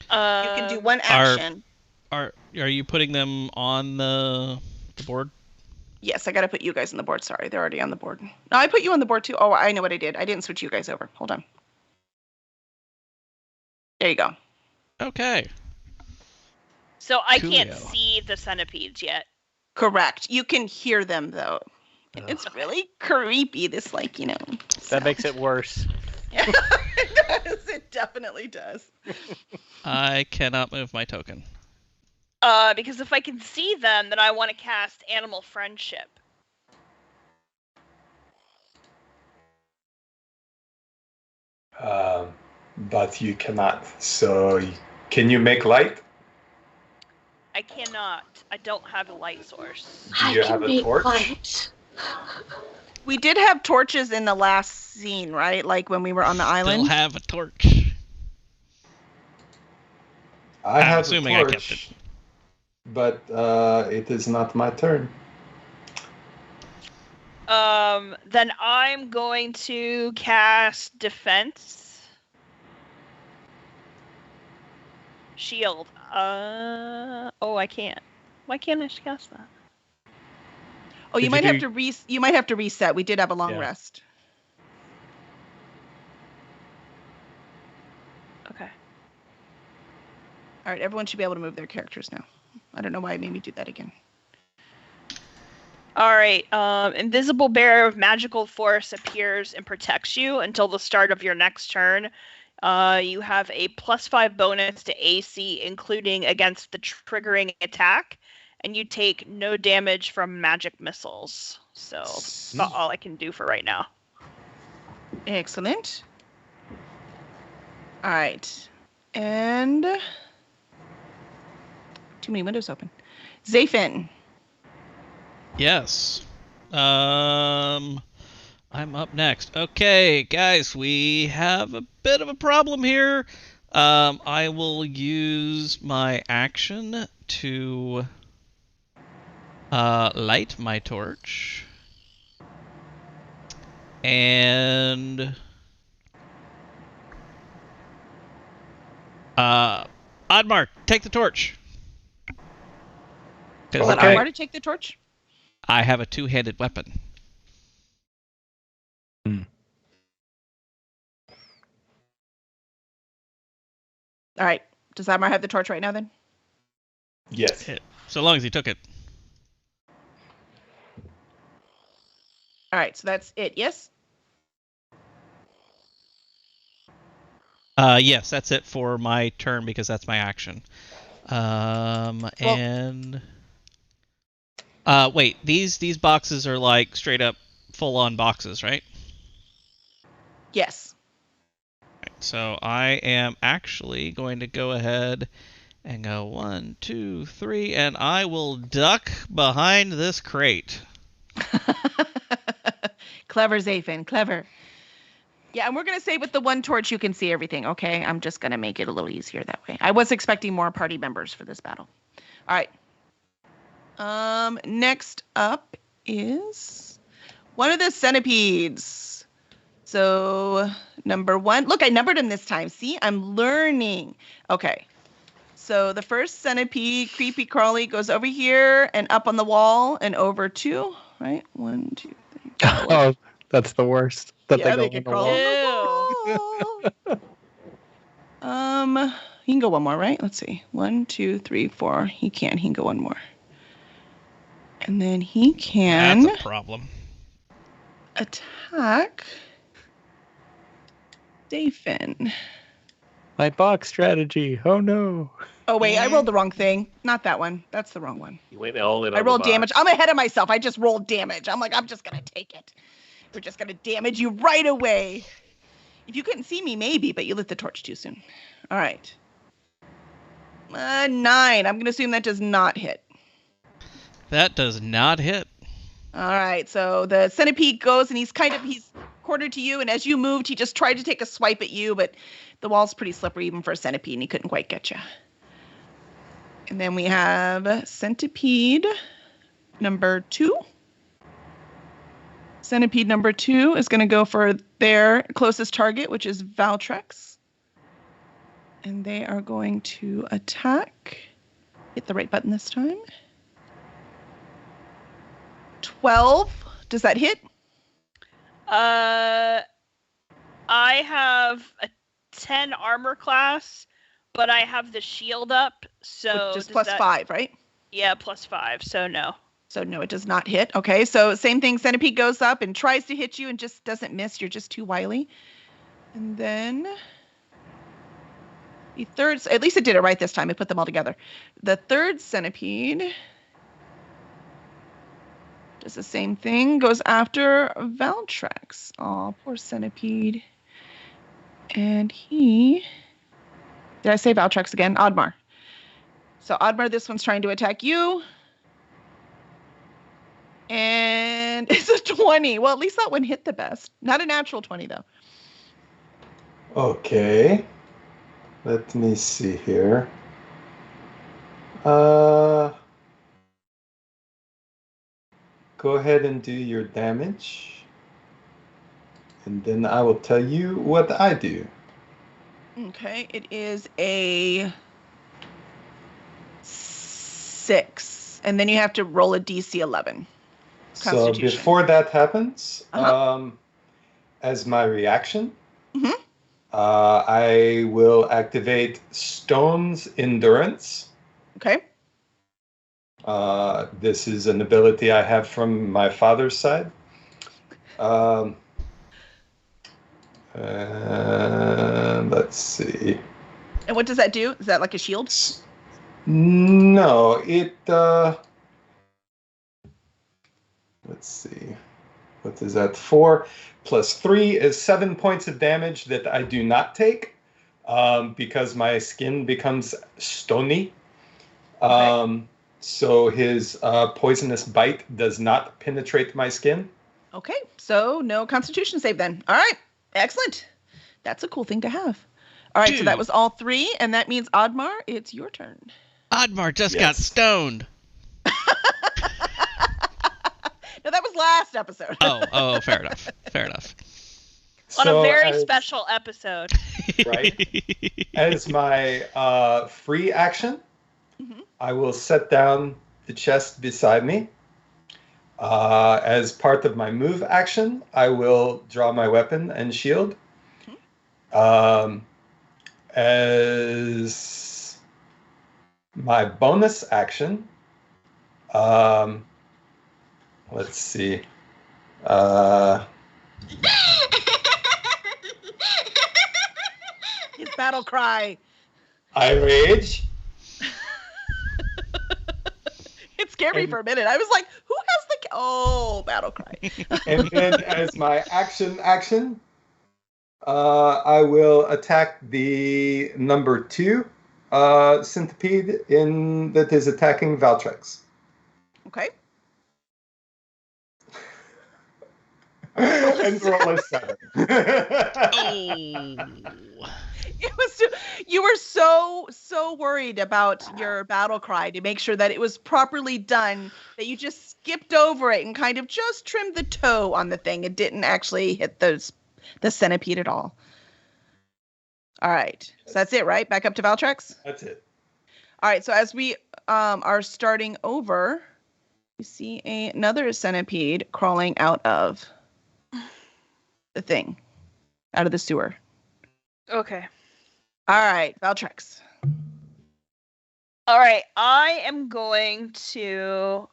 You can do one action. Are you putting them on the board? Yes, I got to put you guys on the board. Sorry, they're already on the board. No, I put you on the board, too. Oh, I know what I did. I didn't switch you guys over. Hold on. There you go. Okay. So I can't Coolio. see the centipedes yet. Correct. You can hear them, though. It's really creepy, this, That makes it worse. Yeah, it does. It definitely does. I cannot move my token. Because if I can see them, then I want to cast Animal Friendship. But you cannot. So can you make light? I cannot. I don't have a light source. Do you have a torch? Light. We did have torches in the last scene, right? Like when we were on the island. Still have a torch. I have assuming a I torch, kept it. but it is not my turn. Then I'm going to cast Defense. Shield. Oh, I can't. Why can't I cast that? Oh, you Did might you have to you might have to reset. We did have a long Yeah. rest. Okay. All right, everyone should be able to move their characters now. I don't know why it made me do that again. All right. Invisible bearer of magical force appears and protects you until the start of your next turn. You have a +5 bonus to AC, including against the triggering attack, and you take no damage from magic missiles. So that's about all I can do for right now. Excellent. All right. And too many windows open. Zafin. Yes. I'm up next. Okay, guys, we have a bit of a problem here. I will use my action to light my torch. And Oddmark, take the torch. 'Cause Want Okay. Oddmar to take the torch? I have a two-handed weapon. All right. Does Oddmar have the torch right now then? Yes. So long as he took it. All right, so that's it. Yes? Yes, that's it for my turn because that's my action. And wait, these boxes are like straight up full-on boxes, right? Yes. So I am actually going to go ahead and go 1, 2, 3, and I will duck behind this crate. Clever, Zafin. Clever. Yeah, and we're going to say with the one torch you can see everything, okay? I'm just going to make it a little easier that way. I was expecting more party members for this battle. All right. Next up is one of the centipedes. So, number 1. Look, I numbered them this time. See? I'm learning. Okay. So, the first centipede, creepy crawly, goes over here and up on the wall and over 2, right? 1, 2, 3, 4. Oh, that's the worst. That Yeah, they they go can on the crawl wall. on the wall. He can go one more, right? Let's see. 1, 2, 3, 4. He can. He can go one more. And then he can That's a problem. attack Dafin. My box strategy. Oh no. Oh, wait. I rolled the wrong thing. Not that one. That's the wrong one. You went all in I on rolled the box. damage. I'm ahead of myself. I just rolled damage. I'm like, I'm just going to take it. We're just going to damage you right away. If you couldn't see me, maybe, but you lit the torch too soon. All right. 9. I'm going to assume that does not hit. That does not hit. All right. So the centipede goes and he's cornered to you. And as you moved, he just tried to take a swipe at you, but the wall's pretty slippery even for a centipede and he couldn't quite get you. And then we have centipede number 2. Centipede number 2 is going to go for their closest target, which is Valtrex. And they are going to attack. Hit the right button this time. 12. Does that hit? I have a 10 armor class, but I have the shield up, so Just plus 5, right? Yeah, +5. So no. So no, it does not hit. Okay, so same thing. Centipede goes up and tries to hit you and just doesn't miss. You're just too wily. And then the third, at least it did it right this time. I put them all together. The third centipede does the same thing. Goes after Valtrex. Oh, poor centipede. And he, did I say Valtrex again? Oddmar. So Oddmar, this one's trying to attack you. And it's a 20. Well, at least that one hit the best. Not a natural 20, though. Okay. Let me see here. Go ahead and do your damage. And then I will tell you what I do. Okay, it is a 6. And then you have to roll a DC 11. So before that happens, Uh-huh. as my reaction, Mhm. I will activate Stone's Endurance. Okay. This is an ability I have from my father's side. Let's see. And what does that do? Is that like a shield? No, it. Let's see. What is that? 4 plus 3 is 7 points of damage that I do not take because my skin becomes stony. Okay. So his poisonous bite does not penetrate my skin. Okay, so no Constitution save then. All right, excellent. That's a cool thing to have. All right, so that was all 3, and that means Oddmar, it's your turn. Oddmar just got stoned. No, that was last episode. Oh, fair enough. Fair enough. On a very special episode. Right. As my free action, I will set down the chest beside me. As part of my move action, I will draw my weapon and shield. As my bonus action, let's see. His battle cry. I rage. It scared me for a minute. I was like, who has the... battle cry. And then as my action, I will attack the number 2 centipede that is attacking Valtrex. Okay. And roll a 7. It was you were so worried about your battle cry to make sure that it was properly done that you just skipped over it and kind of just trimmed the toe on the thing. It didn't actually hit the centipede at all. All right, so that's it, right? Back up to Valtrex? That's it. All right, so as we are starting over, you see another centipede crawling out of the thing, out of the sewer. Okay. All right, Valtrex. All right, I am going to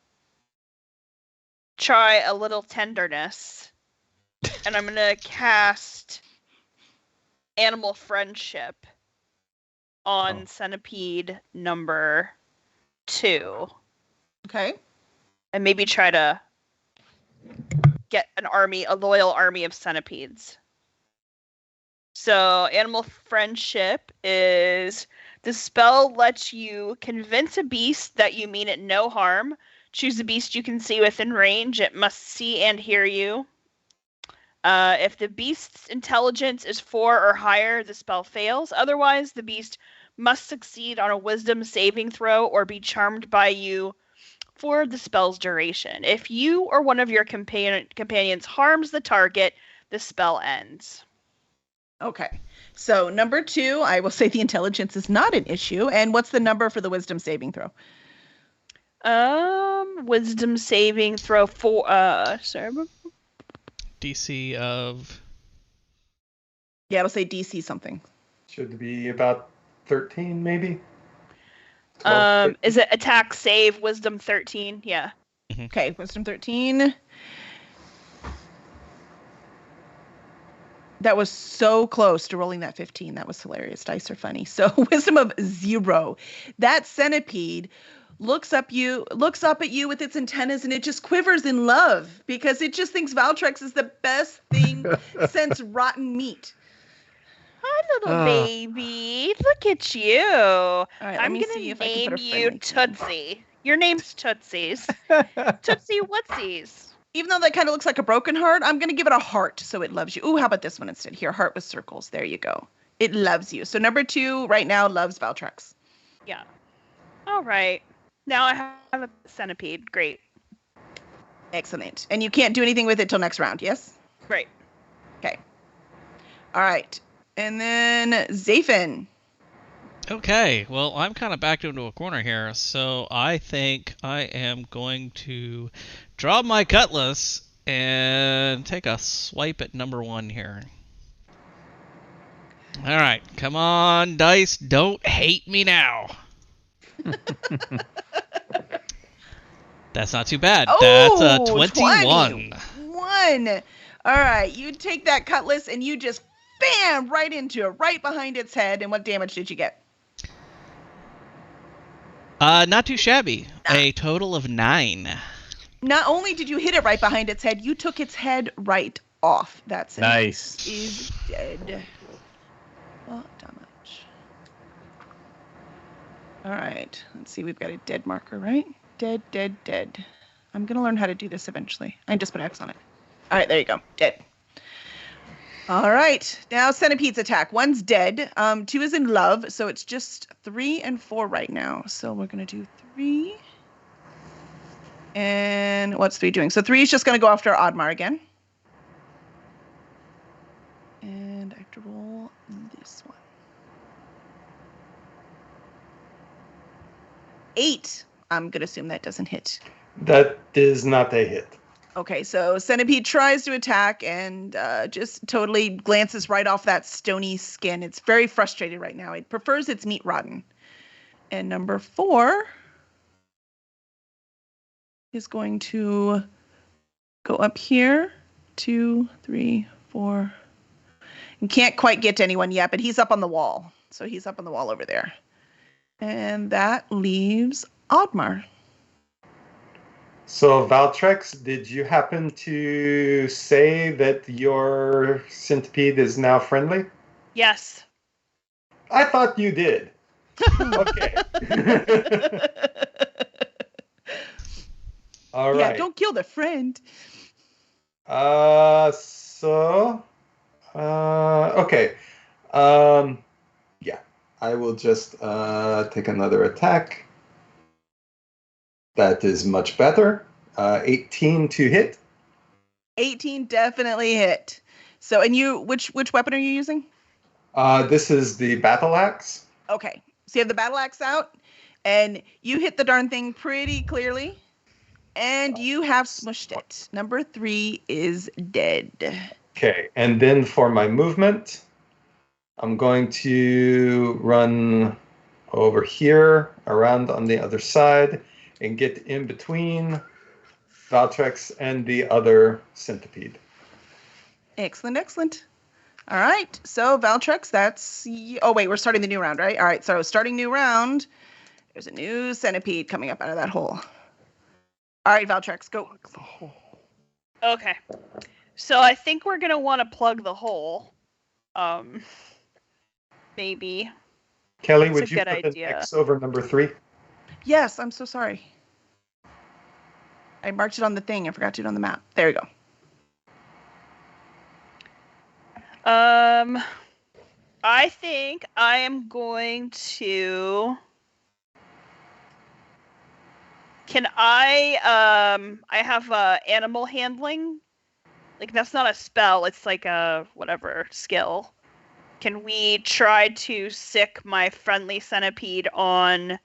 try a little tenderness, and I'm going to cast Animal Friendship on centipede number 2. Okay. And maybe try to get a loyal army of centipedes. So, Animal Friendship is the spell lets you convince a beast that you mean it no harm. Choose a beast you can see within range. It must see and hear you. If the beast's intelligence is 4 or higher, the spell fails. Otherwise, the beast must succeed on a wisdom saving throw or be charmed by you for the spell's duration. If you or one of your companions harms the target, the spell ends. Okay, so number 2, I will say the intelligence is not an issue. And what's the number for the wisdom saving throw? Wisdom saving throw 4. Sorry. DC of. Yeah, it'll say DC something. Should be about 13, maybe. 12, is it attack save wisdom 13? Yeah. Okay, wisdom 13. That was so close to rolling that 15. That was hilarious. Dice are funny. So wisdom of 0. That centipede looks up at you with its antennas, and it just quivers in love because it just thinks Valtrex is the best thing since rotten meat. Hi, little baby. Look at you. All right, I'm going to name you Tootsie. Your name's Tootsies. Tootsie Whatsies. Even though that kind of looks like a broken heart, I'm going to give it a heart so it loves you. Ooh, how about this one instead? Here, heart with circles. There you go. It loves you. So number 2 right now loves Valtrex. Yeah. All right. Now I have a centipede. Great. Excellent. And you can't do anything with it till next round, yes? Right. Okay. All right. And then Zafin. Okay, well, I'm kind of backed into a corner here, so I think I am going to draw my cutlass and take a swipe at number 1 here. All right, come on, dice, don't hate me now. That's not too bad. Oh, That's a 21. 21. All right, you take that cutlass and you just bam right into it, right behind its head. And what damage did you get? Not too shabby. A total of 9. Not only did you hit it right behind its head, you took its head right off. That's it. Nice. Is dead. Well, damage. All right. Let's see. We've got a dead marker, right? Dead, dead, dead. I'm going to learn how to do this eventually. I can just put X on it. All right. There you go. Dead. All right. Now Centipede's attack. 1's dead. 2 is in love. So it's just 3 and 4 right now. So we're going to do 3. And what's 3 doing? So 3 is just going to go after Oddmar again. And I have to roll this one. 8. I'm going to assume that doesn't hit. That is not a hit. Okay, so Centipede tries to attack and just totally glances right off that stony skin. It's very frustrated right now. It prefers its meat rotten. And number 4 is going to go up here. 2, 3, 4. And can't quite get to anyone yet, but he's up on the wall. So he's up on the wall over there. And that leaves Oddmar. So, Valtrex, did you happen to say that your centipede is now friendly? Yes. I thought you did. Okay. All right. Yeah, don't kill the friend. Okay. Yeah, I will just take another attack. That is much better. 18 to hit. 18 definitely hit. So, and you, which weapon are you using? This is the battle axe. Okay. So you have the battle axe out, and you hit the darn thing pretty clearly, and you have smushed it. Number 3 is dead. Okay, and then for my movement, I'm going to run over here, around on the other side, and get in between Valtrex and the other centipede. Excellent, excellent. All right, so Valtrex, that's... Oh, wait, we're starting the new round, right? All right, so starting new round. There's a new centipede coming up out of that hole. All right, Valtrex, go. Okay. So I think we're going to want to plug the hole. Maybe. Kelly, That's would a you good put idea. an X over number 3? Yes, I'm so sorry. I marked it on the thing. I forgot to do it on the map. There we go. I think I am going to... Can I have animal handling? Like, that's not a spell. It's like a, whatever, skill. Can we try to sick my friendly centipede on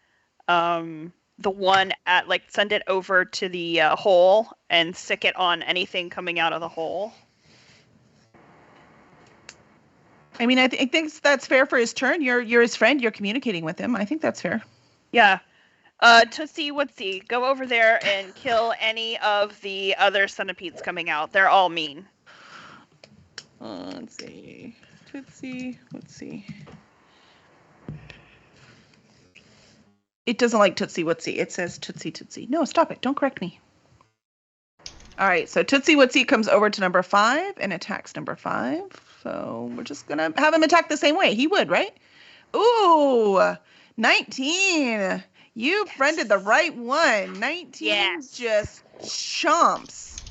the one at, like, send it over to the hole and sick it on anything coming out of the hole? I mean, I think that's fair for his turn. You're his friend. You're communicating with him. I think that's fair. Yeah. Tootsie Wootsie, go over there and kill any of the other centipedes coming out. They're all mean. Let's see. Tootsie Wootsie. It doesn't like Tootsie Wootsie. It says Tootsie Tootsie. No, stop it. Don't correct me. All right, so Tootsie Wootsie comes over to number 5 and attacks number 5. So we're just going to have him attack the same way. He would, right? Ooh, 19. You friended the right one. 19 just chomps.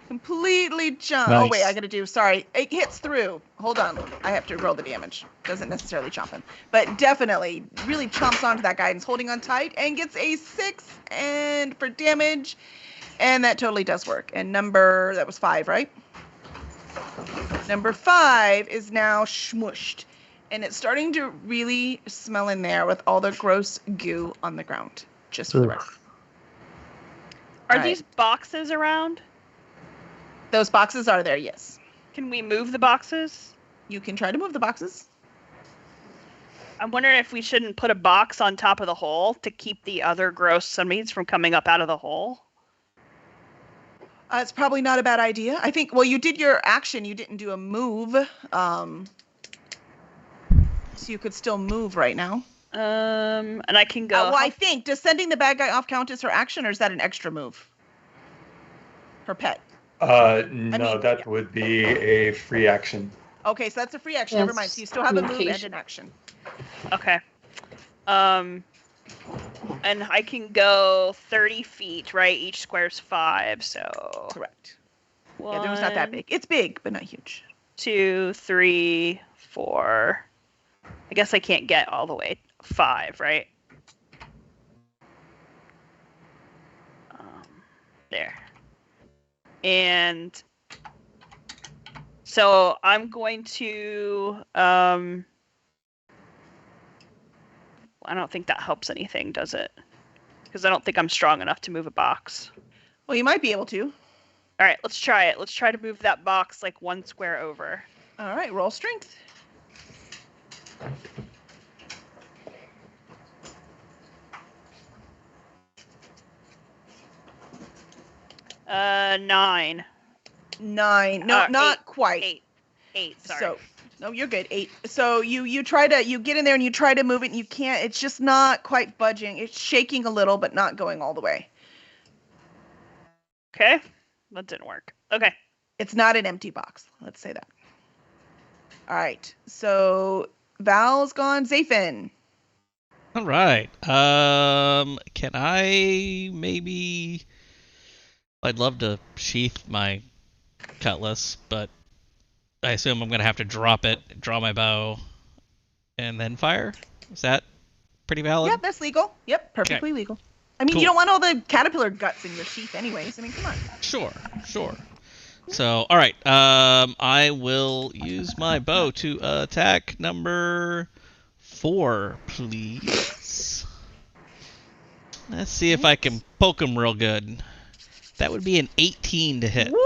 Completely jump. Nice. Oh, wait, I got to do, sorry. It hits through. Hold on. I have to roll the damage. Doesn't necessarily chomp him. But definitely really chomps onto that guy and is holding on tight and gets a 6 and for damage. And that totally does work. And that was 5, right? Number 5 is now smushed. And it's starting to really smell in there with all the gross goo on the ground. Just for the record. Are these boxes around? Those boxes are there, yes. Can we move the boxes? You can try to move the boxes. I'm wondering if we shouldn't put a box on top of the hole to keep the other gross zombies from coming up out of the hole. It's probably not a bad idea. I think, well, you did your action. You didn't do a move. So you could still move right now. And I can go. Well, I think, does sending the bad guy off count as her action, or is that an extra move? Her pet. No, that would be a free action. Okay, so that's a free action. Never mind. So you still have a move and an action. Okay. And I can go 30 feet, right? Each square's 5, so... Correct. Yeah, the room's not that big. It's big, but not huge. 2, 3, 4. I guess I can't get all the way 5, right? There. And so I'm going to, I don't think that helps anything, does it? Because I don't think I'm strong enough to move a box. Well, you might be able to. All right, let's try it. Let's try to move that box like 1 square over. All right, roll strength. Uh, 9. 9. No, not 8, quite. 8, sorry. So, no, you're good. 8. So you get in there and you try to move it and you can't. It's just not quite budging. It's shaking a little, but not going all the way. Okay, that didn't work. Okay. It's not an empty box. Let's say that. All right. So Val's gone. Zafin. All right. Can I maybe? I'd love to sheath my cutlass, but I assume I'm gonna have to drop it, draw my bow, and then fire. Is that pretty valid? Yep, that's legal. Yep, perfectly legal. I mean, Cool. You don't want all the caterpillar guts in your sheath anyways. I mean, come on. Sure. So, all right. I will use my bow to attack number 4, please. Let's see if I can poke him real good. That would be an 18 to hit. Woo!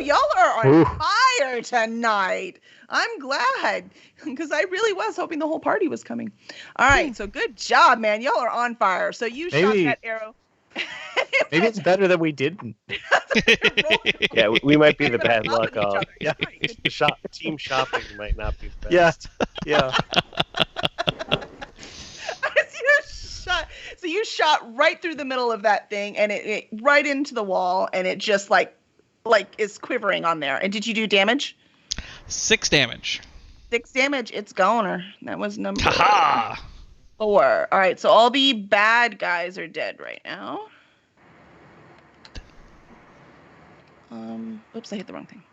Y'all are on fire tonight. I'm glad, because I really was hoping the whole party was coming. All right, so good job, man. Y'all are on fire. So you shot that arrow. Maybe it's better that we didn't. Yeah, we might be the bad luck. Yeah. Team shopping might not be the best. Yeah. So you shot right through the middle of that thing, and it right into the wall, and it just like is quivering on there. And did you do damage? 6 damage. 6 damage. It's goner. That was number Haha! 4. All right, so all the bad guys are dead right now. Oops, I hit the wrong thing.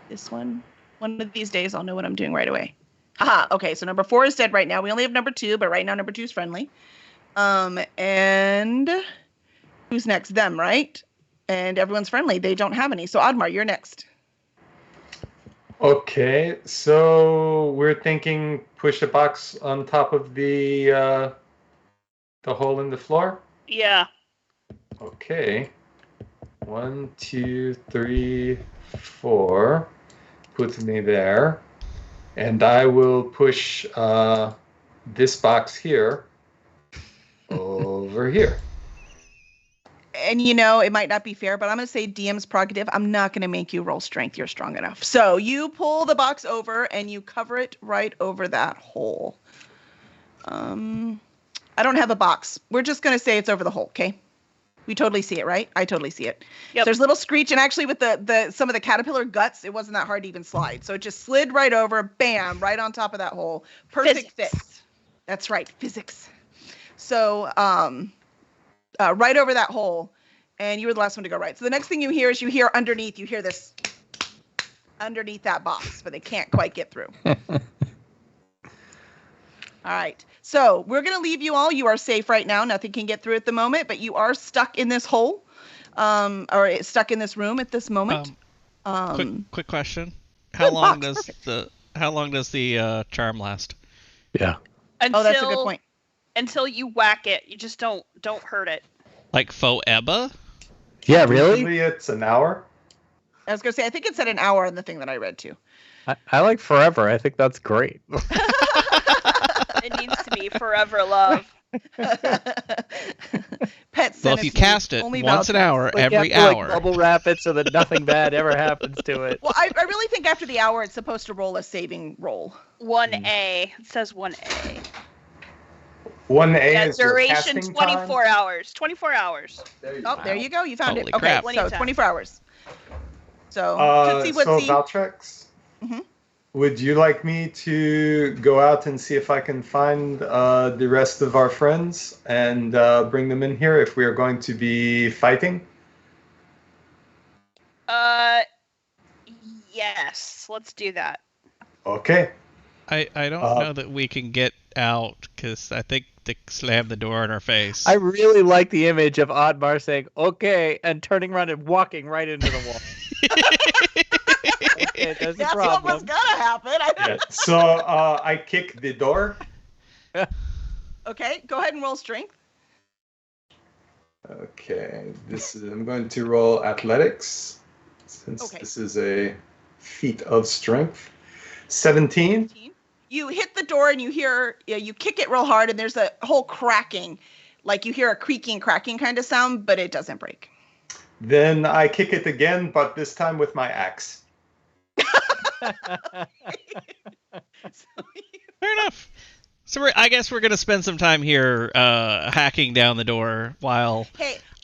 This one. One of these days, I'll know what I'm doing right away. Haha, okay, so number 4 is dead right now. We only have number 2, but right now number 2 is friendly. And who's next? Them, right? And everyone's friendly. They don't have any. So Oddmar, you're next. Okay, so we're thinking push a box on top of the hole in the floor? Yeah. Okay. 1, 2, 3, 4. Puts me there. And I will push this box here over here. And it might not be fair, but I'm going to say DM's prerogative. I'm not going to make you roll strength. You're strong enough. So you pull the box over and you cover it right over that hole. I don't have a box. We're just going to say it's over the hole, okay? We totally see it, right? I totally see it. Yep. There's a little screech, and actually with the some of the caterpillar guts, it wasn't that hard to even slide. So it just slid right over, bam, right on top of that hole. Perfect fit. That's right, physics. So right over that hole, And you were the last one to go right. So the next thing you hear underneath, you hear this underneath that box, but they can't quite get through. All right. So we're going to leave you all. You are safe right now. Nothing can get through at the moment, but you are stuck in this hole, or stuck in this room at this moment. Quick question. How long does the charm last? Yeah. That's a good point. Until you whack it. You just don't hurt it. Like forever? Yeah, really? Usually it's an hour. I was going to say, I think it said an hour on the thing that I read too. I like forever. I think that's great. It needs to be forever love. Pet Well, if you cast it once an hour, every hour. Bubble wrap it so that nothing bad ever happens to it. Well, I really think after the hour, it's supposed to roll a saving roll. 1A. It says 1A. 1A is your duration casting 24 time? hours. 24 hours. There you go. You found Holy it. Okay, crap. so 24 hours. So, So Valtrex, would you like me to go out and see if I can find the rest of our friends and bring them in here if we are going to be fighting? Yes. Let's do that. Okay. I don't know that we can get out because I think they slammed the door in our face. I really like the image of Oddmar saying, okay, and turning around and walking right into the wall. Okay, that's a problem. what was going to happen. Yeah. So I kick the door. Okay, go ahead and roll strength. Okay, I'm going to roll athletics since this is a feat of strength. 17. You hit the door and you hear, you kick it real hard and there's a whole cracking, like you hear a creaking, cracking kind of sound, but it doesn't break. Then I kick it again, but this time with my axe. Fair enough. So I guess we're gonna spend some time here hacking down the door while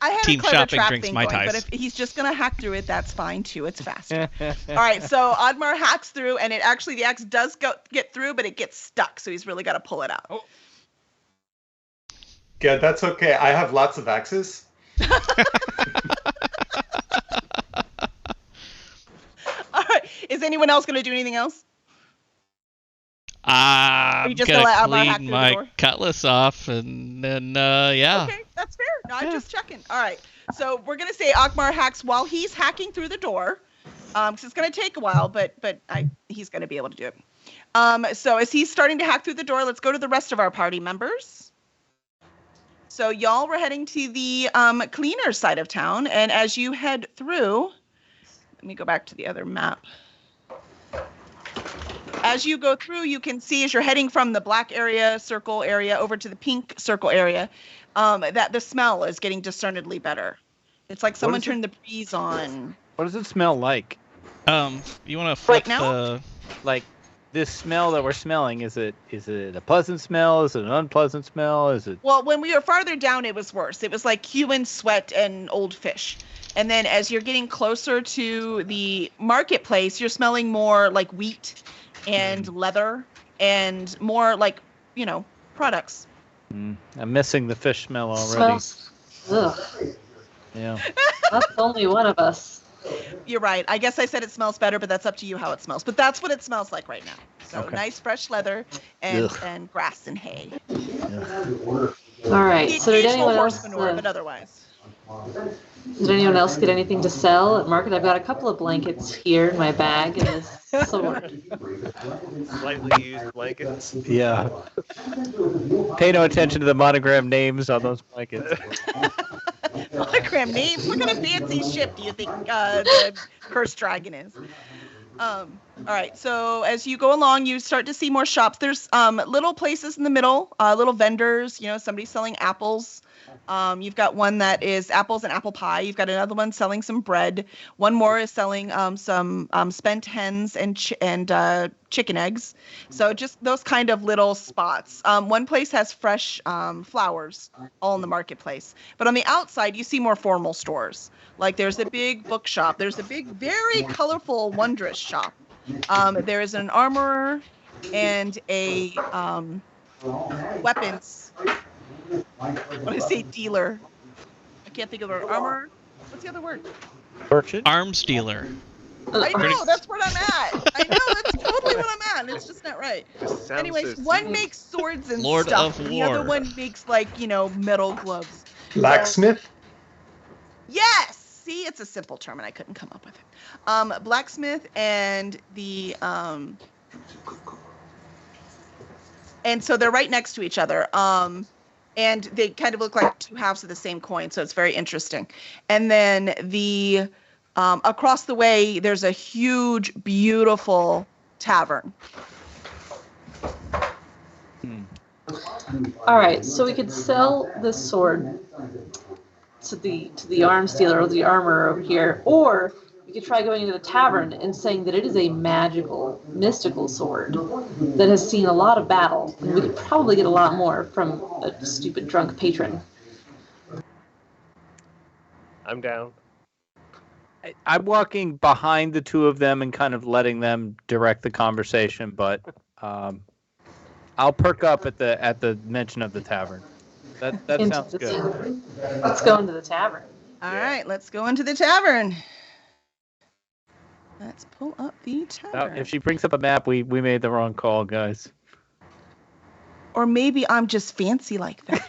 I had Team a clever Shopping trap drinks thing Mai going, Tais. but if he's just gonna hack through it, that's fine too. It's faster. All right, so Oddmar hacks through, and the axe does get through, but it gets stuck, so he's really got to pull it out. Oh. Yeah, that's okay. I have lots of axes. All right, is anyone else gonna do anything else? I'm just gonna gonna let Oddmar hack clean through the my door? cutlass off, and then yeah. Okay, that's fair. No, I'm just checking. All right, so we're gonna say Oddmar hacks while he's hacking through the door, because it's gonna take a while, but he's gonna be able to do it. So as he's starting to hack through the door, let's go to the rest of our party members. So y'all were heading to the cleaner side of town, and as you head through, let me go back to the other map. As you go through, you can see as you're heading from the black circle area over to the pink circle area, that the smell is getting discernibly better. It's like someone turned the breeze on. What does it smell like? You want to flip Right now? Like this smell that we're smelling, is it a pleasant smell? Is it an unpleasant smell? Is it? Well, when we were farther down, it was worse. It was like human sweat and old fish. And then as you're getting closer to the marketplace, you're smelling more like wheat and leather and more like, products. I'm missing the fish smell already. Smells. Ugh. Yeah. That's only one of us. You're right. I guess I said it smells better, but that's up to you how it smells. But that's what it smells like right now. So Okay. nice fresh leather and grass and hay. All right. So did anyone horse else? manure, but otherwise. Did anyone else get anything to sell at market? I've got a couple of blankets here in my bag and a sword. Slightly used blankets. Yeah. Pay no attention to the monogram names on those blankets. Monogram names? What kind of fancy ship do you think the Cursed Dragon is? All right, so as you go along, you start to see more shops. There's little places in the middle, little vendors, somebody selling apples. You've got one that is apples and apple pie. You've got another one selling some bread. One more is selling some spent hens and chicken eggs. So just those kind of little spots. One place has fresh flowers all in the marketplace. But on the outside, you see more formal stores. Like there's a big bookshop. There's a big, very colorful, wondrous shop. There is an armorer and a weapons. I want to say dealer. I can't think of an armorer What's the other word? Merchant? Arms dealer. I know, that's what I'm at. I know, that's totally what I'm at. It's just not right. This sounds Anyways, so one sweet. makes swords and Lord stuff. of The other War. one makes, like, metal gloves. Blacksmith? Yes! See, it's a simple term, and I couldn't come up with it. Blacksmith and the... And so they're right next to each other. And they kind of look like two halves of the same coin, so it's very interesting. And then the across the way, there's a huge, beautiful tavern. All right, so we could sell this sword to the arms dealer or the armorer over here, or we could try going into the tavern and saying that it is a magical, mystical sword that has seen a lot of battle, and we could probably get a lot more from a stupid drunk patron. I'm down. I'm walking behind the two of them and kind of letting them direct the conversation, but I'll perk up at the mention of the tavern. That Into sounds the good. tavern. Let's go into the tavern. All right, let's go into the tavern. Let's pull up the tavern. If she brings up a map, we made the wrong call, guys. Or maybe I'm just fancy like that.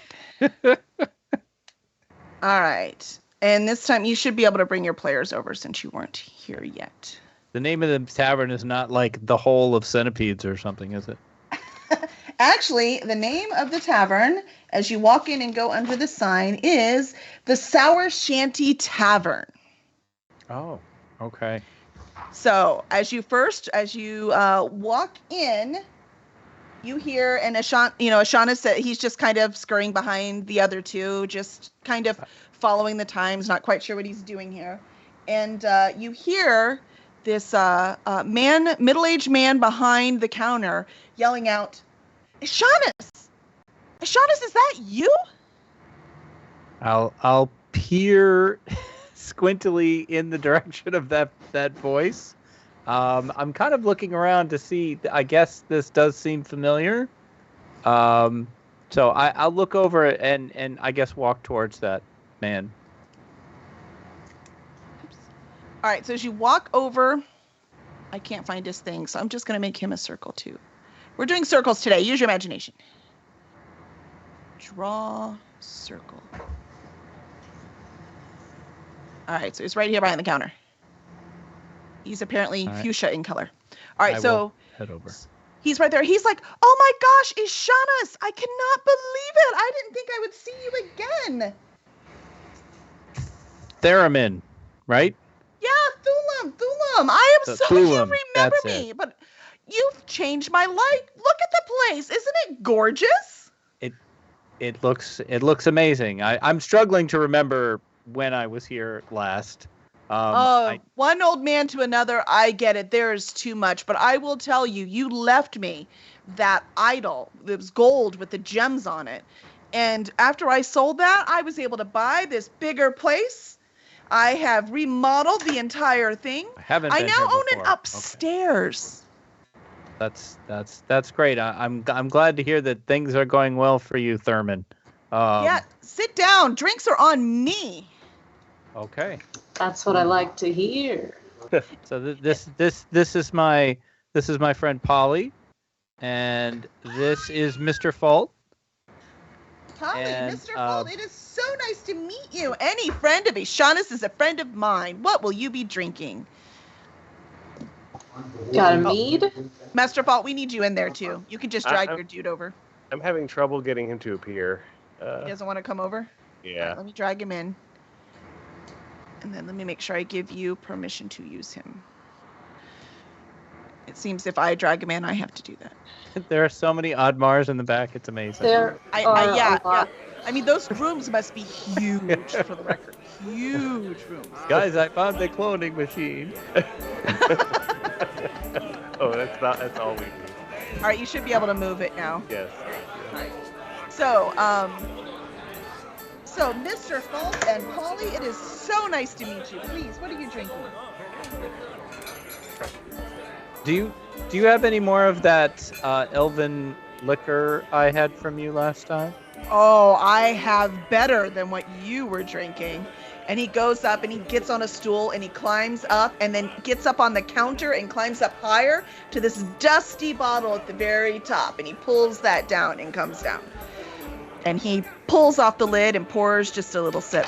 All right. And this time you should be able to bring your players over since you weren't here yet. The name of the tavern is not like the Hole of Centipedes or something, is it? Actually, the name of the tavern, as you walk in and go under the sign, is the Sour Shanty Tavern. Oh, okay. So as you walk in, you hear, and Ashana said he's just kind of scurrying behind the other two, just kind of following the times, not quite sure what he's doing here. And you hear this middle-aged man behind the counter yelling out, Ashanis, is that you? I'll peer squintily in the direction of that voice. I'm kind of looking around to see. I guess this does seem familiar. So I'll look over and I guess walk towards that man. All right. So as you walk over, I can't find his thing, so I'm just going to make him a circle too. We're doing circles today. Use your imagination. Draw circle. All right, so he's right here behind the counter. He's apparently fuchsia in color. All right, so head over. He's right there. He's like, "Oh my gosh, Ishanas! I cannot believe it! I didn't think I would see you again." Theremin, right? Yeah, Thulam. I am so you Thulam, remember me, but you've changed my life. Look at the place. Isn't it gorgeous? It looks amazing. I'm struggling to remember when I was here last. One old man to another, I get it. There's too much. But I will tell you, you left me that idol. It was gold with the gems on it. And after I sold that, I was able to buy this bigger place. I have remodeled the entire thing. I now own an upstairs. Okay. That's great. I'm glad to hear that things are going well for you, Thurman. Yeah, sit down. Drinks are on me. Okay. That's what I like to hear. So this is my friend Polly, and this is Mr. Fault. Polly, Mr. Fault, it is so nice to meet you. Any friend of Ishanis is a friend of mine. What will you be drinking? Got a mead? Master Fault, we need you in there too. You can just drag your dude over. I'm having trouble getting him to appear. He doesn't want to come over? Yeah. Right, let me drag him in. And then let me make sure I give you permission to use him. It seems if I drag him in, I have to do that. There are so many Oddmars in the back. It's amazing. Yeah. I mean, those rooms must be huge for the record. Huge rooms. Guys, I found the cloning machine. Oh, that's all we need. All right, you should be able to move it now. Yes. All right. So Mr. Fault and Polly, it is so nice to meet you. Please, what are you drinking? Do you have any more of that elven liquor I had from you last time? Oh, I have better than what you were drinking. And he goes up and he gets on a stool and he climbs up and then gets up on the counter and climbs up higher to this dusty bottle at the very top. And he pulls that down and comes down. And he pulls off the lid and pours just a little sip.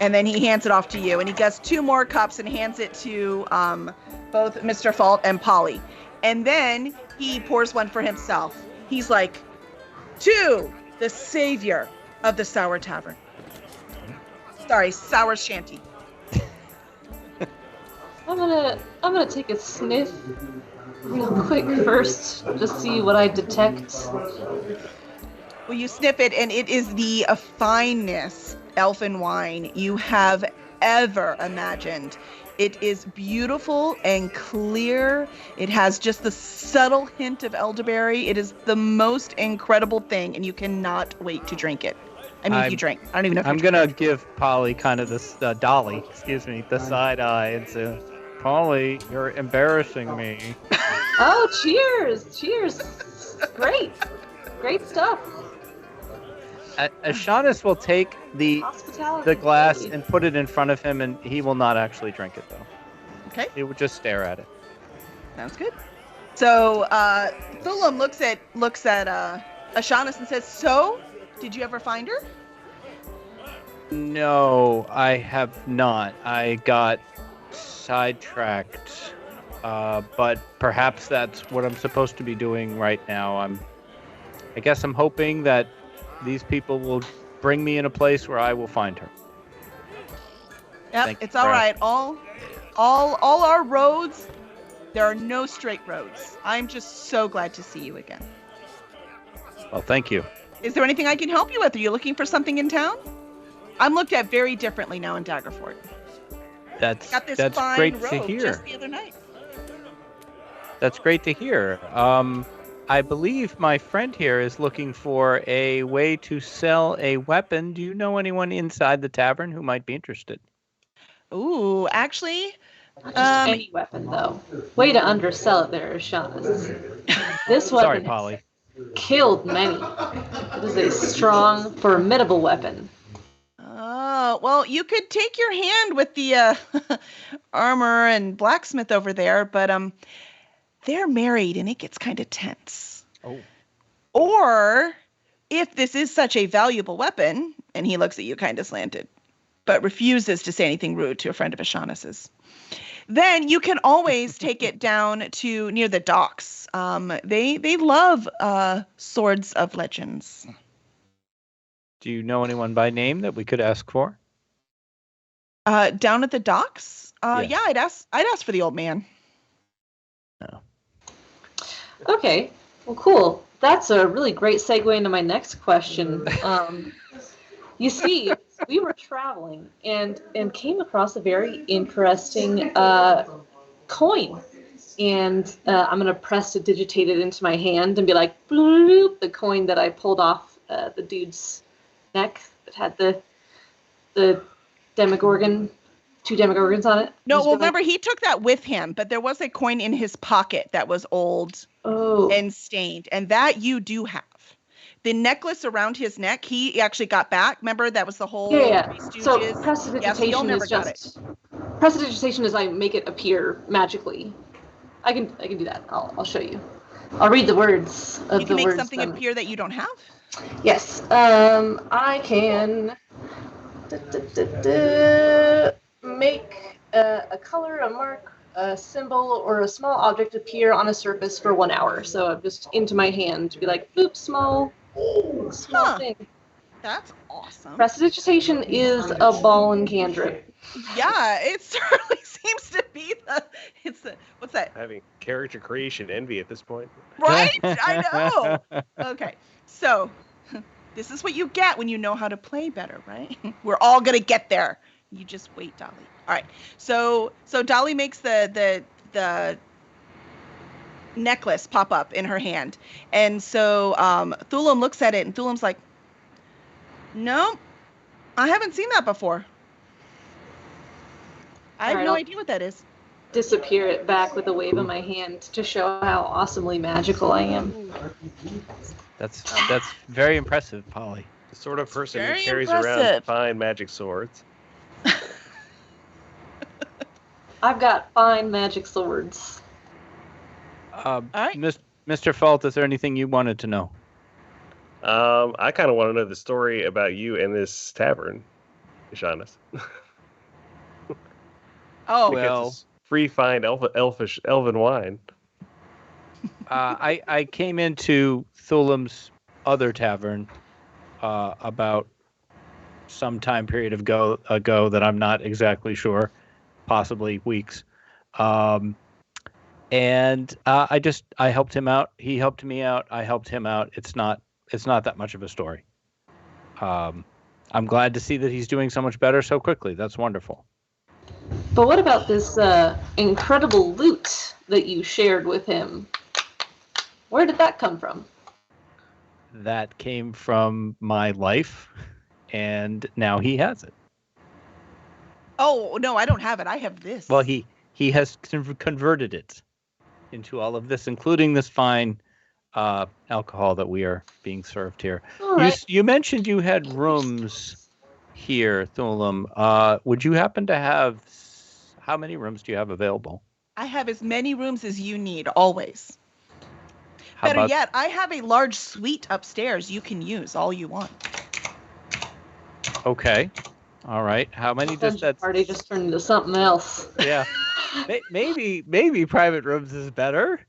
And then he hands it off to you. And he gets 2 more cups and hands it to both Mr. Fault and Polly. And then he pours one for himself. He's like, to the savior of the Sour Tavern. Sorry, Sour Shanty. I'm gonna take a sniff real quick first, just see what I detect. Well, you sniff it, and it is the finest elfin wine you have ever imagined. It is beautiful and clear. It has just the subtle hint of elderberry. It is the most incredible thing, and you cannot wait to drink it. I mean, if you drink. I don't even know if I'm you going to give Polly kind of this, Dolly, the side eye and say, Polly, you're embarrassing me. Oh, cheers! Cheers! Great! Great stuff. Ashanis will take the glass and put it in front of him, and he will not actually drink it, though. Okay. He would just stare at it. Sounds good. So, Thulam looks at Ashanis and says, so, did you ever find her? No, I have not. I got sidetracked. But perhaps that's what I'm supposed to be doing right now. I guess I'm hoping that these people will bring me in a place where I will find her. Yep, it's all right. All our roads, there are no straight roads. I'm just so glad to see you again. Well, thank you. Is there anything I can help you with? Are you looking for something in town? I'm looked at very differently now in Daggerford. That's fine great robe to hear. Just the other night. That's great to hear. I believe my friend here is looking for a way to sell a weapon. Do you know anyone inside the tavern who might be interested? Ooh, actually, not just any weapon though. Way to undersell it there, Ashanis. This weapon Polly. Killed many. It is a strong, formidable weapon. Oh, well, you could take your hand with the armor and blacksmith over there, but they're married and it gets kind of tense. Oh. Or if this is such a valuable weapon, and he looks at you kind of slanted, but refuses to say anything rude to a friend of Ashanis's, then you can always take it down to near the docks. They love swords of legends. Do you know anyone by name that we could ask for? Down at the docks? Yes. Yeah, I'd ask for the old man. No. Okay, well, cool. That's a really great segue into my next question. You see, we were traveling and came across a very interesting coin. And I'm going to prestidigitate it into my hand and be like, bloop, the coin that I pulled off the dude's neck that had the Demogorgon, 2 Demogorgons on it. No, well, remember, he took that with him, but there was a coin in his pocket that was old and stained, and that you do have. The necklace around his neck, he actually got back. Remember, that was the whole Yeah. Three So Stooges? prestidigitation is just prestidigitation is I make it appear magically. I can do that. I'll show you. I'll read the words of the words. You can make something appear that you don't have? Yes. I can make a color, a mark, a symbol, or a small object appear on a surface for 1 hour. So I'm just into my hand to be like, boop, small thing. That's awesome. Prestidigitation is a ball and cantrip. Yeah, it certainly seems to be what's that? Having character creation envy at this point. Right? I know. Okay, so this is what you get when you know how to play better, right? We're all gonna get there. You just wait, Dolly. All right. So Dolly makes the necklace pop up in her hand, and so Thulam looks at it, and Thulam's like, "No, I haven't seen that before. I have no idea what that is." Disappear it back with a wave of my hand to show how awesomely magical I am. That's very impressive, Polly. The sort of person who Very carries around impressive. fine magic swords. I've got fine magic swords. right. Mr. Fault, is there anything you wanted to know? I kind of want to know the story about you and this tavern, Ishanis. Oh, Well, It's free fine elven wine. I came into Thulem's other tavern about some time period ago that I'm not exactly sure, possibly weeks. And I helped him out. He helped me out. I helped him out. It's not that much of a story. I'm glad to see that he's doing so much better so quickly. That's wonderful. But what about this incredible loot that you shared with him? Where did that come from? That came from my life, and now he has it. Oh, no, I don't have it. I have this. Well, he has converted it into all of this, including this fine alcohol that we are being served here. All right. You mentioned you had rooms here, Thulum. Would you happen to have... How many rooms do you have available? I have as many rooms as you need, always. How Better about... yet, I have a large suite upstairs you can use all you want. Okay. All right. How many does that... Party just turned into something else. Yeah. Maybe private rooms is better.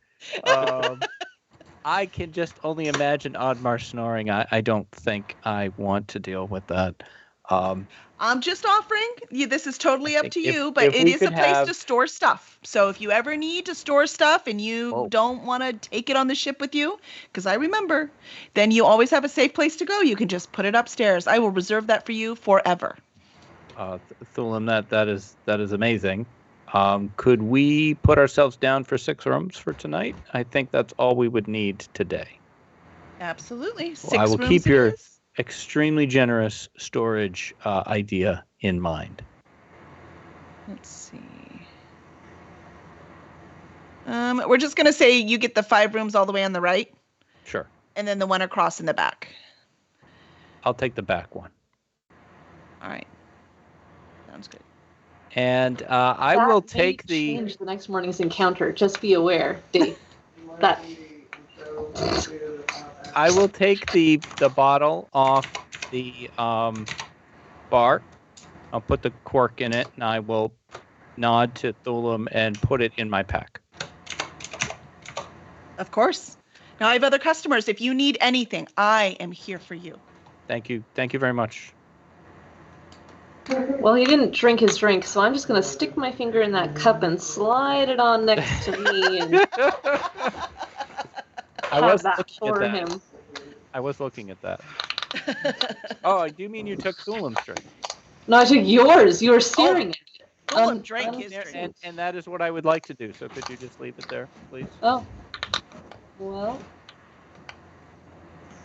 I can just only imagine Oddmar snoring. I don't think I want to deal with that. I'm just offering you. This is totally up to you, but if it we is a could place have- to store stuff. So if you ever need to store stuff and you don't want to take it on the ship with you, because I remember, then you always have a safe place to go. You can just put it upstairs. I will reserve that for you forever. Thulum, that is amazing. Could we put ourselves down for 6 rooms for tonight? I think that's all we would need today. Absolutely. Well, I will rooms keep it your is. extremely generous storage idea in mind. Let's see. We're just going to say you get the 5 rooms all the way on the right. Sure. And then the one across in the back. I'll take the back one. All right. Sounds good. And I will That take may the... change the next morning's encounter. Just be aware, Dave. That. I will take the bottle off the bar. I'll put the cork in it, and I will nod to Thulum and put it in my pack. Of course. Now I have other customers. If you need anything, I am here for you. Thank you. Thank you very much. Well, he didn't drink his drink, so I'm just going to stick my finger in that cup and slide it on next to me and I was have that looking for at that. him. I was looking at that. Oh, I do mean you took Thulum's drink. No, I took yours. You were staring at it. Thulum drank his And, drink. and that is what I would like to do. So could you just leave it there, please? Oh. Well.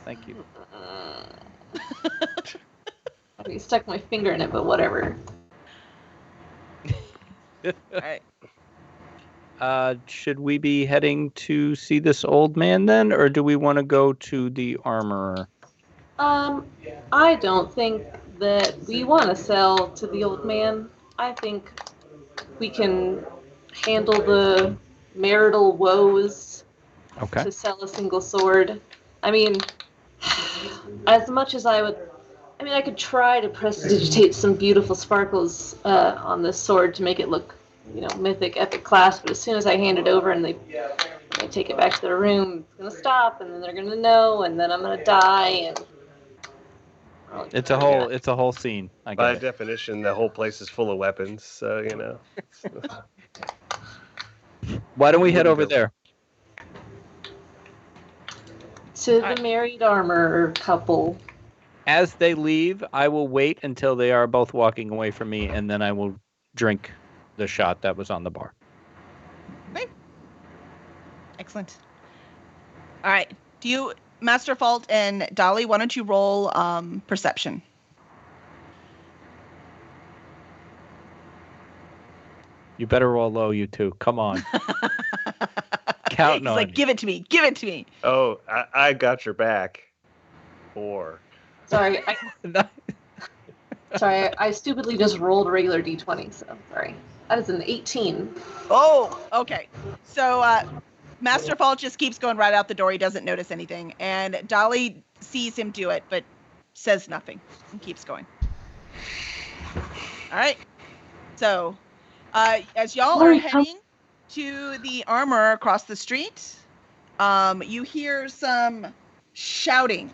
Thank you. I stuck my finger in it, but whatever. All right. Should we be heading to see this old man then, or do we want to go to the armorer? I don't think that we want to sell to the old man. I think we can handle the marital woes Okay. to sell a single sword. I mean, as much as I could try to prestidigitate some beautiful sparkles on this sword to make it look, mythic, epic class, but as soon as I hand it over and they take it back to their room, it's going to stop, and then they're going to know, and then I'm going to die, and... It's a whole scene. I By get it. definition, the whole place is full of weapons, so, Why don't we head over there? To the married armor couple. As they leave, I will wait until they are both walking away from me, and then I will drink the shot that was on the bar. Excellent. All right. Master Fault and Dolly, why don't you roll perception? You better roll low, you two. Come on. Counting He's on like, you. give it to me. Give it to me. Oh, I got your back. 4. Sorry, I stupidly just rolled a regular d20, so sorry. That is an 18. Oh, okay. So Masterfall just keeps going right out the door. He doesn't notice anything. And Dolly sees him do it, but says nothing and keeps going. All right. So as y'all are heading to the armor across the street, you hear some shouting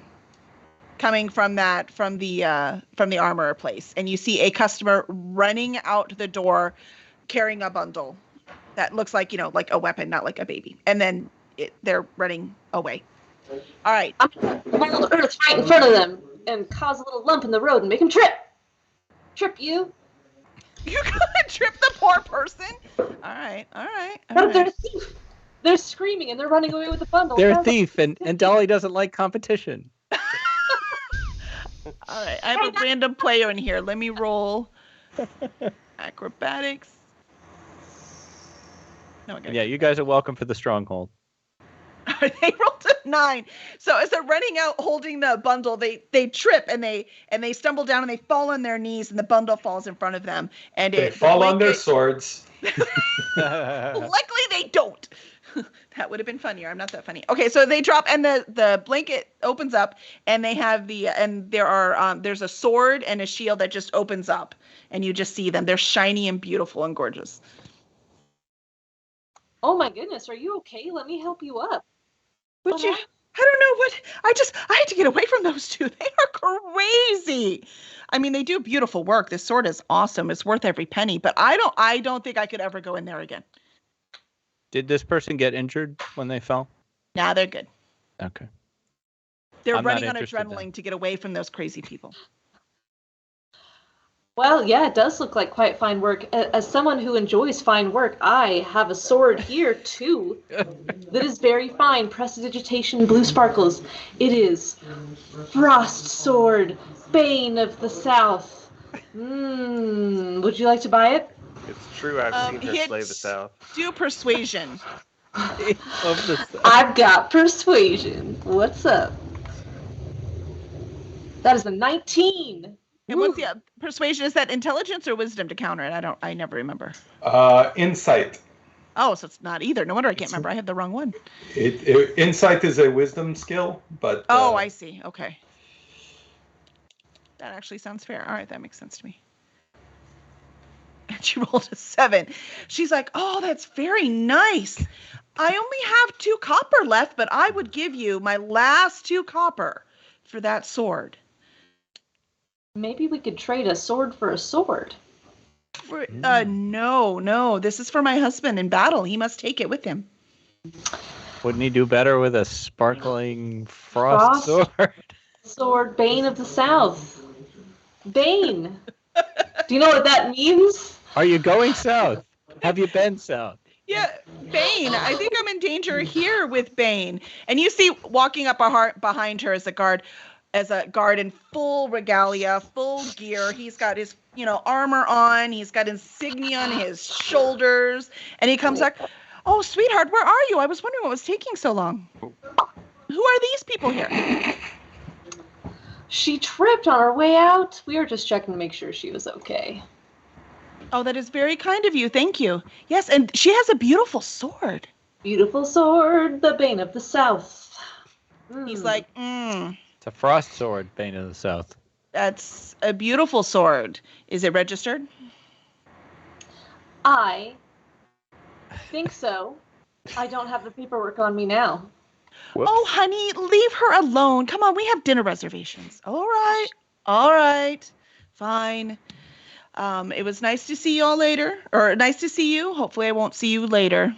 coming from the armor place, and you see a customer running out the door carrying a bundle that looks like, like a weapon, not like a baby. And then they're running away. All right. I'm gonna wild earth right in front of them and cause a little lump in the road and make them trip. Trip you. You're gonna trip the poor person? All right. They're a thief. They're screaming and they're running away with the bundle. They're a thief, and Dolly doesn't like competition. All right, I have a random player in here. Let me roll acrobatics. No, Yeah, you guys are welcome for the stronghold. They rolled a 9. So as they're running out holding the bundle, they trip and they stumble down and they fall on their knees and the bundle falls in front of them. And they fall on their swords. Luckily they don't. That would have been funnier. I'm not that funny. Okay, so they drop and the blanket opens up and they have there's a sword and a shield that just opens up and you just see them. They're shiny and beautiful and gorgeous. Oh my goodness, are you okay? Let me help you up. I don't know what. I had to get away from those two. They are crazy. I mean, they do beautiful work. This sword is awesome. It's worth every penny. But I don't think I could ever go in there again. Did this person get injured when they fell? Nah, they're good. Okay. They're running on adrenaline to get away from those crazy people. Well, yeah, it does look like quite fine work. As someone who enjoys fine work, I have a sword here, too, that is very fine. Prestidigitation, blue sparkles. It is Frost Sword, Bane of the South. Would you like to buy it? It's true, I've seen her slay the South. Do persuasion. I've got persuasion. What's up? That is a 19. And what's the persuasion? Is that intelligence or wisdom to counter it? I never remember. Insight. Oh, so it's not either. No wonder I can't remember. I had the wrong one. Insight is a wisdom skill, but... Oh, I see. Okay. That actually sounds fair. All right, that makes sense to me. And she rolled a 7. She's like, oh, that's very nice. I only have 2 copper left, but I would give you my last 2 copper for that sword. Maybe we could trade a sword for a sword. No. This is for my husband in battle. He must take it with him. Wouldn't he do better with a sparkling frost sword? Sword, Bane of the South. Bane. Do you know what that means? Are you going south? Have you been south? Yeah, Bane. I think I'm in danger here with Bane. And you see walking up behind her as a guard in full regalia, full gear. He's got his, armor on. He's got insignia on his shoulders. And he comes back, oh, sweetheart, where are you? I was wondering what was taking so long. Who are these people here? She tripped on her way out. We were just checking to make sure she was okay. Oh, that is very kind of you. Thank you. Yes, and she has a beautiful sword. Beautiful sword, the Bane of the South. He's like, It's a frost sword, Bane of the South. That's a beautiful sword. Is it registered? I think so. I don't have the paperwork on me now. Whoops. Oh, honey, leave her alone. Come on, we have dinner reservations. All right. Fine. It was nice to see you all later. Or nice to see you. Hopefully I won't see you later.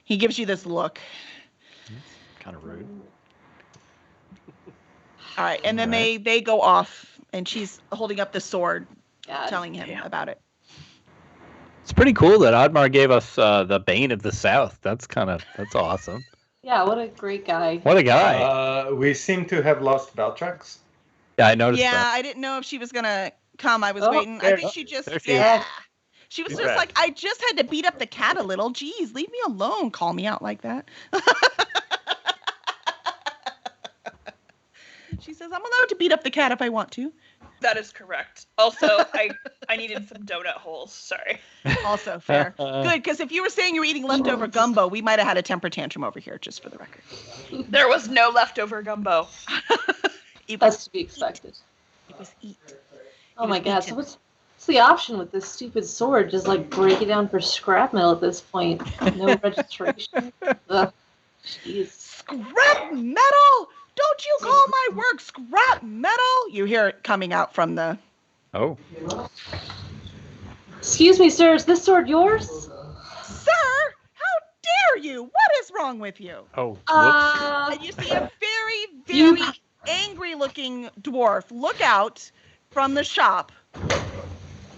He gives you this look. Kind of rude. All right, and then they go off, and she's holding up the sword, telling him about it. It's pretty cool that Oddmar gave us the Bane of the South. That's awesome. Yeah, what a great guy. What a guy. We seem to have lost Valtrex. Yeah, I noticed that. Yeah, I didn't know if she was going to come. I was waiting. I think she just, She was just like, I just had to beat up the cat a little. Jeez, leave me alone. Call me out like that. She says, I'm allowed to beat up the cat if I want to. That is correct. Also, I needed some donut holes. Sorry. Also fair. Good, because if you were saying you were eating leftover gumbo, we might have had a temper tantrum over here, just for the record. There was no leftover gumbo. That's to be expected. It was eat. Oh my god, so what's the option with this stupid sword? Just like break it down for scrap metal at this point. No registration. Ugh. Jeez. Scrap metal? Don't you call my work scrap metal? You hear it coming out from the... Oh. Excuse me, sir, is this sword yours? Sir, how dare you? What is wrong with you? Oh, And you see a very, very angry-looking dwarf look out from the shop.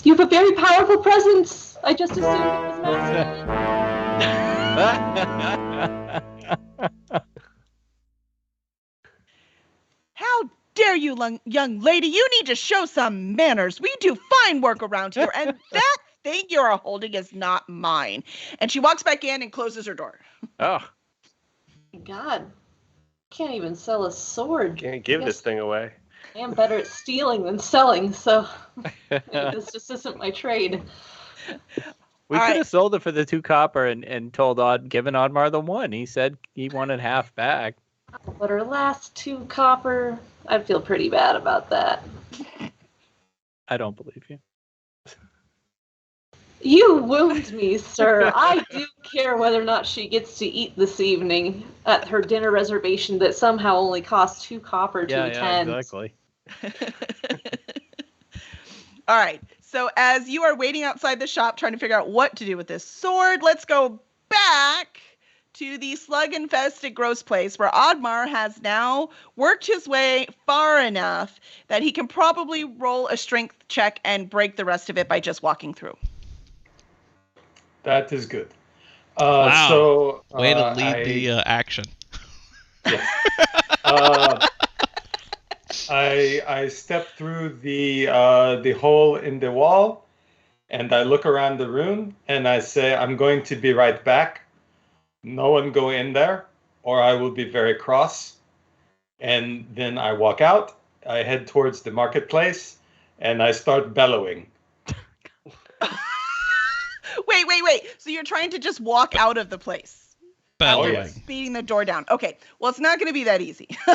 You have a very powerful presence. I just assumed it was masculine. How dare you, young lady? You need to show some manners. We do fine work around here, and that thing you're holding is not mine. And she walks back in and closes her door. Oh. God, can't even sell a sword. Can't give this thing away. I am better at stealing than selling, so this just isn't my trade. We could have sold it for the 2 copper and given Oddmar the 1. He said he wanted half back. But her last 2 copper, I'd feel pretty bad about that. I don't believe you. You wound me, sir. I do care whether or not she gets to eat this evening at her dinner reservation that somehow only costs 2 copper to attend. Yeah, exactly. All right. So as you are waiting outside the shop trying to figure out what to do with this sword, let's go back to the slug-infested gross place where Oddmar has now worked his way far enough that he can probably roll a strength check and break the rest of it by just walking through. That is good. Wow. So, way to lead the action. Yes. I step through the hole in the wall, and I look around the room, and I say, I'm going to be right back. No one go in there, or I will be very cross. And then I walk out, I head towards the marketplace, and I start bellowing. Wait. So you're trying to just walk out of the place? Bellowing. Yes. Beating the door down. Okay. Well, it's not going to be that easy. So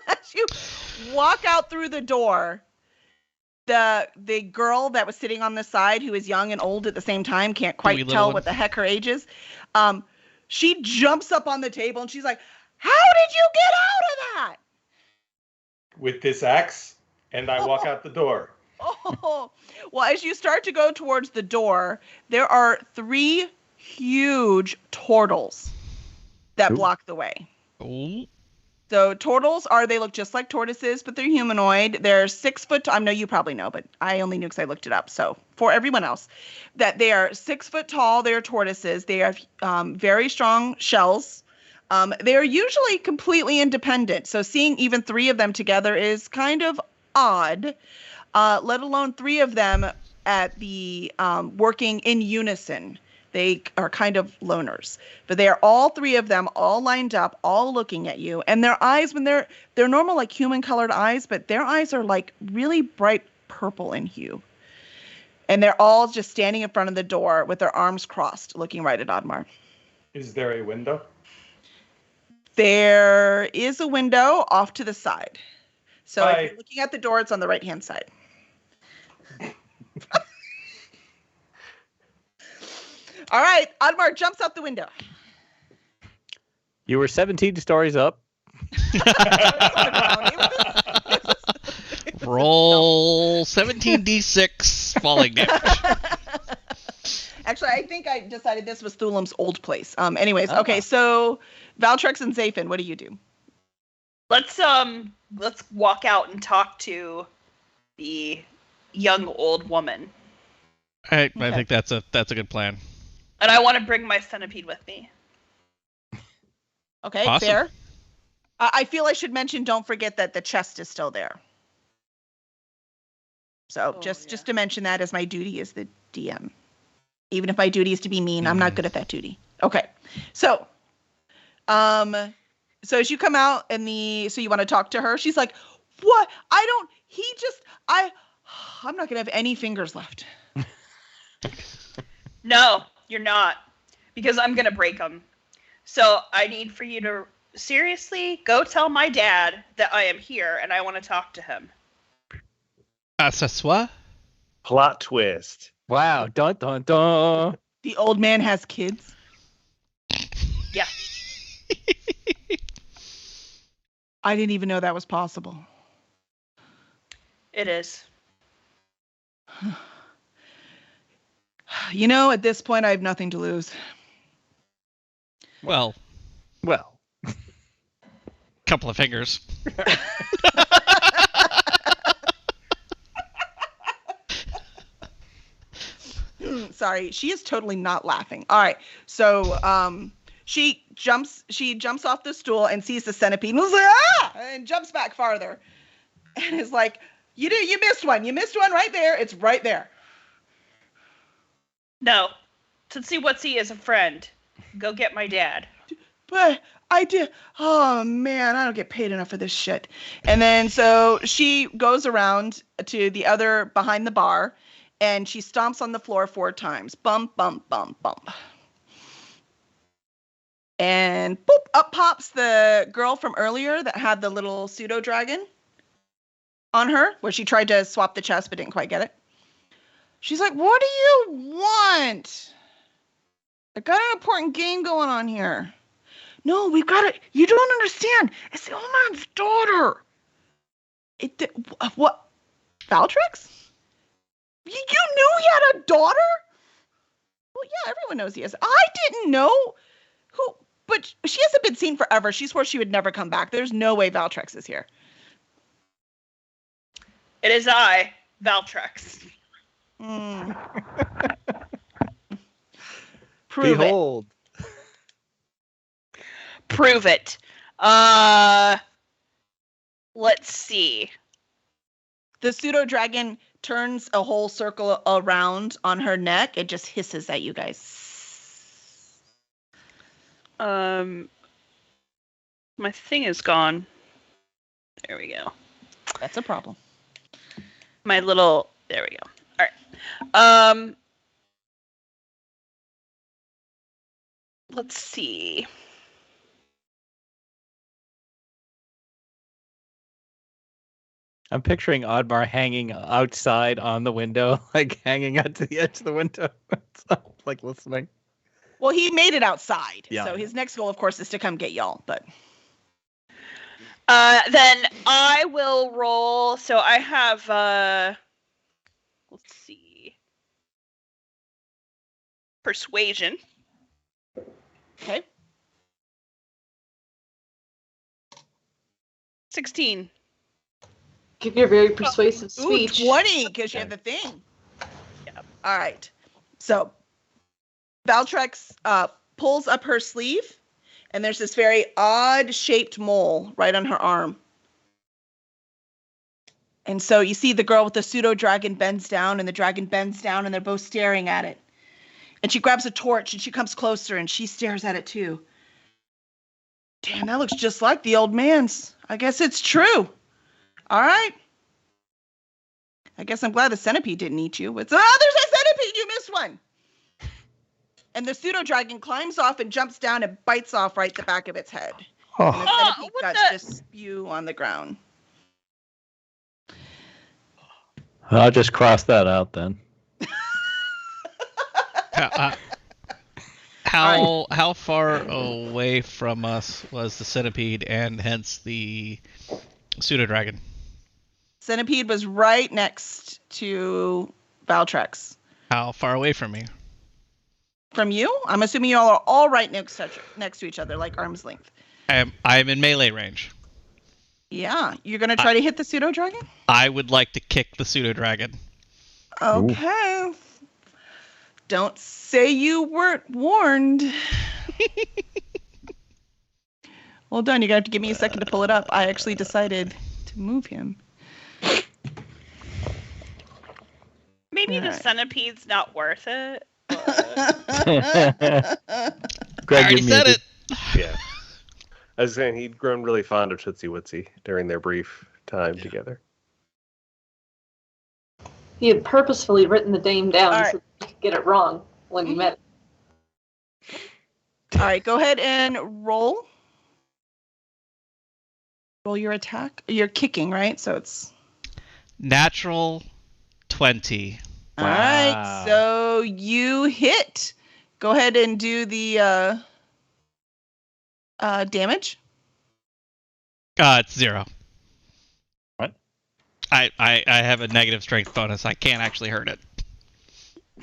as you walk out through the door, the girl that was sitting on the side, who is young and old at the same time, can't quite tell what the heck her age is. She jumps up on the table and she's like, "How did you get out of that?" With this axe, and I walk out the door. Oh, well, as you start to go towards the door, there are 3 huge turtles that block the way. Ooh. So turtles they look just like tortoises, but they're humanoid. They're 6 foot. I know you probably know, but I only knew because I looked it up. So for everyone else, that they are 6 foot tall. They are tortoises. They have very strong shells. They are usually completely independent. So seeing even 3 of them together is kind of odd. Let alone 3 of them at the working in unison. They are kind of loners, but they are all 3 of them all lined up, all looking at you. And their eyes, when they're normal, like human colored eyes, but their eyes are like really bright purple in hue. And they're all just standing in front of the door with their arms crossed, looking right at Oddmar. Is there a window? There is a window off to the side. So Hi. if you're looking at the door, it's on the right-hand side. All right, Oddmar jumps out the window. You were 17 stories up. Roll 17d6 falling damage. Actually, I think I decided this was Thulem's old place. Anyways, okay, so Valtrex and Zafin, what do you do? Let's walk out and talk to the young old woman. I think that's a good plan. And I want to bring my centipede with me. Okay, Awesome. fair. I feel I should mention, don't forget that the chest is still there. So just to mention that as my duty as the DM. Even if my duty is to be mean, I'm not good at that duty. Okay, so as you come out so you want to talk to her, she's like, What? I'm not gonna have any fingers left. No, you're not. Because I'm going to break them. So I need for you to seriously go tell my dad that I am here and I want to talk to him. S'assoit? Plot twist. Wow. Dun dun dun. The old man has kids. Yeah. I didn't even know that was possible. It is. You know, at this point, I have nothing to lose. Well, couple of fingers. Sorry, she is totally not laughing. All right, so she jumps off the stool and sees the centipede and, like, and jumps back farther, and is like, you missed one right there. It's right there. No. Tootsie Wootsy is a friend. Go get my dad. But I did. Oh man, I don't get paid enough for this shit. And then so she goes around to the other behind the bar, and she stomps on the floor 4 times. Bump, bump, bump, bump. And boop, up pops the girl from earlier that had the little pseudo dragon on her, where she tried to swap the chest but didn't quite get it. She's like, "What do you want? I got an important game going on here." "No, we've got it. You don't understand. It's the old man's daughter." What? Valtrex? You knew he had a daughter? Well, yeah, everyone knows he has. I didn't know who, but she hasn't been seen forever. She swore she would never come back. There's no way Valtrex is here. It is I, Valtrex. Prove Behold. Prove it. Let's see. The pseudo dragon turns a whole circle around on her neck. It just hisses at you guys. My thing is gone. There we go. That's a problem. My little. There we go. All right. Let's see. I'm picturing Oddmar hanging outside on the window, like hanging out to the edge of the window, like listening. Well, he made it outside. Yeah. So his next goal, of course, is to come get y'all. But Then I will roll. So I have. Let's see. Persuasion. okay. 16. Give your very persuasive Ooh, speech. 20, because you have the thing. Yeah. All right. So Valtrex pulls up her sleeve, and there's this very odd-shaped mole right on her arm. And so you see the girl with the pseudo-dragon bends down, and the dragon bends down, and they're both staring at it. And she grabs a torch, and she comes closer, and she stares at it too. Damn, that looks just like the old man's. I guess it's true. All right. I guess I'm glad the centipede didn't eat you. There's a centipede! You missed one! And the pseudo-dragon climbs off and jumps down and bites off right the back of its head. And the centipede what guts the- just spew on the ground. I'll just cross that out then. How far away from us was the centipede and hence the pseudo dragon? Centipede was right next to Valtrex. How far away from me? From you? I'm assuming you all are all right next to each other, like arm's length. I'm in melee range. Yeah. You're going to try to hit the pseudo-dragon? I would like to kick the pseudo dragon. Okay. Don't say you weren't warned. Well done. You're going to have to give me a second to pull it up. I actually decided to move him. Maybe the Alright. centipede's not worth it. I Greg, already you're said muted. it. Yeah. I was saying he'd grown really fond of Tootsie Wootsy during their brief time together. He had purposefully written the name down All right. so he could get it wrong when he met. All right, go ahead and roll. Roll your attack. You're kicking, right? So it's Natural 20. all right. So you hit. Go ahead and do the damage. It's 0. What? I have a negative strength bonus. I can't actually hurt it.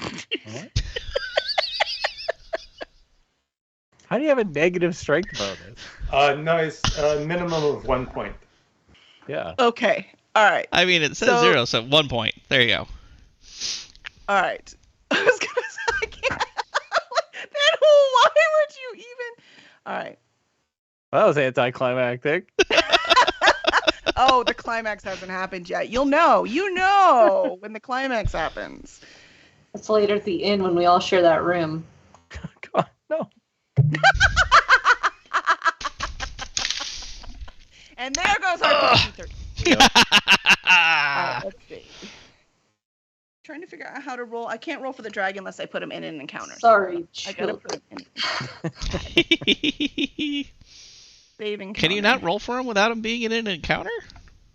What? How do you have a negative strength bonus? No, it's a minimum of 1 point. Yeah. Okay. All right. I mean, it says So- 0, so 1 point. There you go. All right. I was gonna say I can't. Then why would you even? All right. Well, that was anticlimactic. Oh, the climax hasn't happened yet. You'll know. You know when the climax happens. It's later at the inn when we all share that room. God, no. And there goes our PG-13. All right, let's see. Trying to figure out how to roll. I can't roll for the dragon unless I put him in an encounter. Sorry, I gotta children. put him in. Save encounter. Can you not roll for him without him being in an encounter?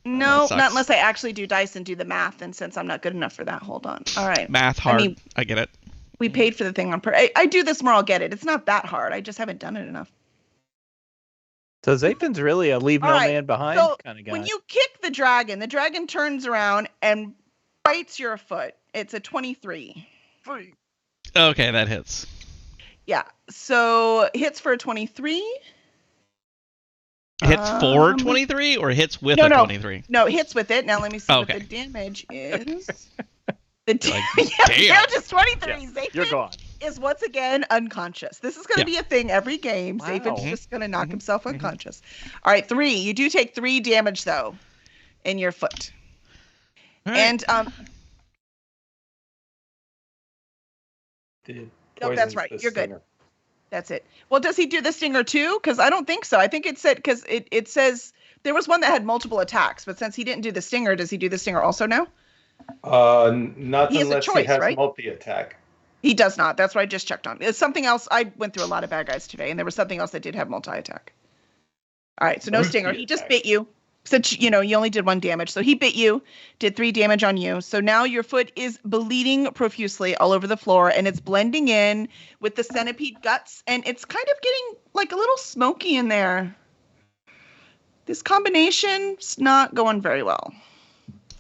No, That sucks. not unless I actually do dice and do the math. And since I'm not good enough for that, hold on. All right. Math hard. mean- I get it. We paid for the thing on I do this more, I'll get it. It's not that hard. I just haven't done it enough. So Zapin's really a leave no All right, man behind so kind of guy. When you kick the dragon turns around and bites your foot. It's a 23. Okay, that hits. Yeah. So hits for a 23. Hits for 23 or hits with no, a no. 23? No, hits with it. Now let me see Okay. what the damage is. Like, Yeah, damn. damage is 23. Yeah, Zapin you're gone. is once again unconscious. This is going to be a thing every game. Wow. Zapin's just going to knock himself unconscious. All right, 3. You do take 3 damage though in your foot. All right. And The No, that's poison's right. the You're good. stinger. that's it. Well, does he do the stinger too? Because I don't think so. I think it said because it says there was one that had multiple attacks, but since he didn't do the stinger, does he do the stinger also now? Not He has a unless choice, he has right? multi-attack. He does not. That's what I just checked on. It's something else. I went through a lot of bad guys today, and there was something else that did have multi-attack. All right, so no stinger. He just bit you. Since you only did 1 damage, so he bit you, did 3 damage on you. So now your foot is bleeding profusely all over the floor, and it's blending in with the centipede guts, and it's kind of getting like a little smoky in there. This combination's not going very well.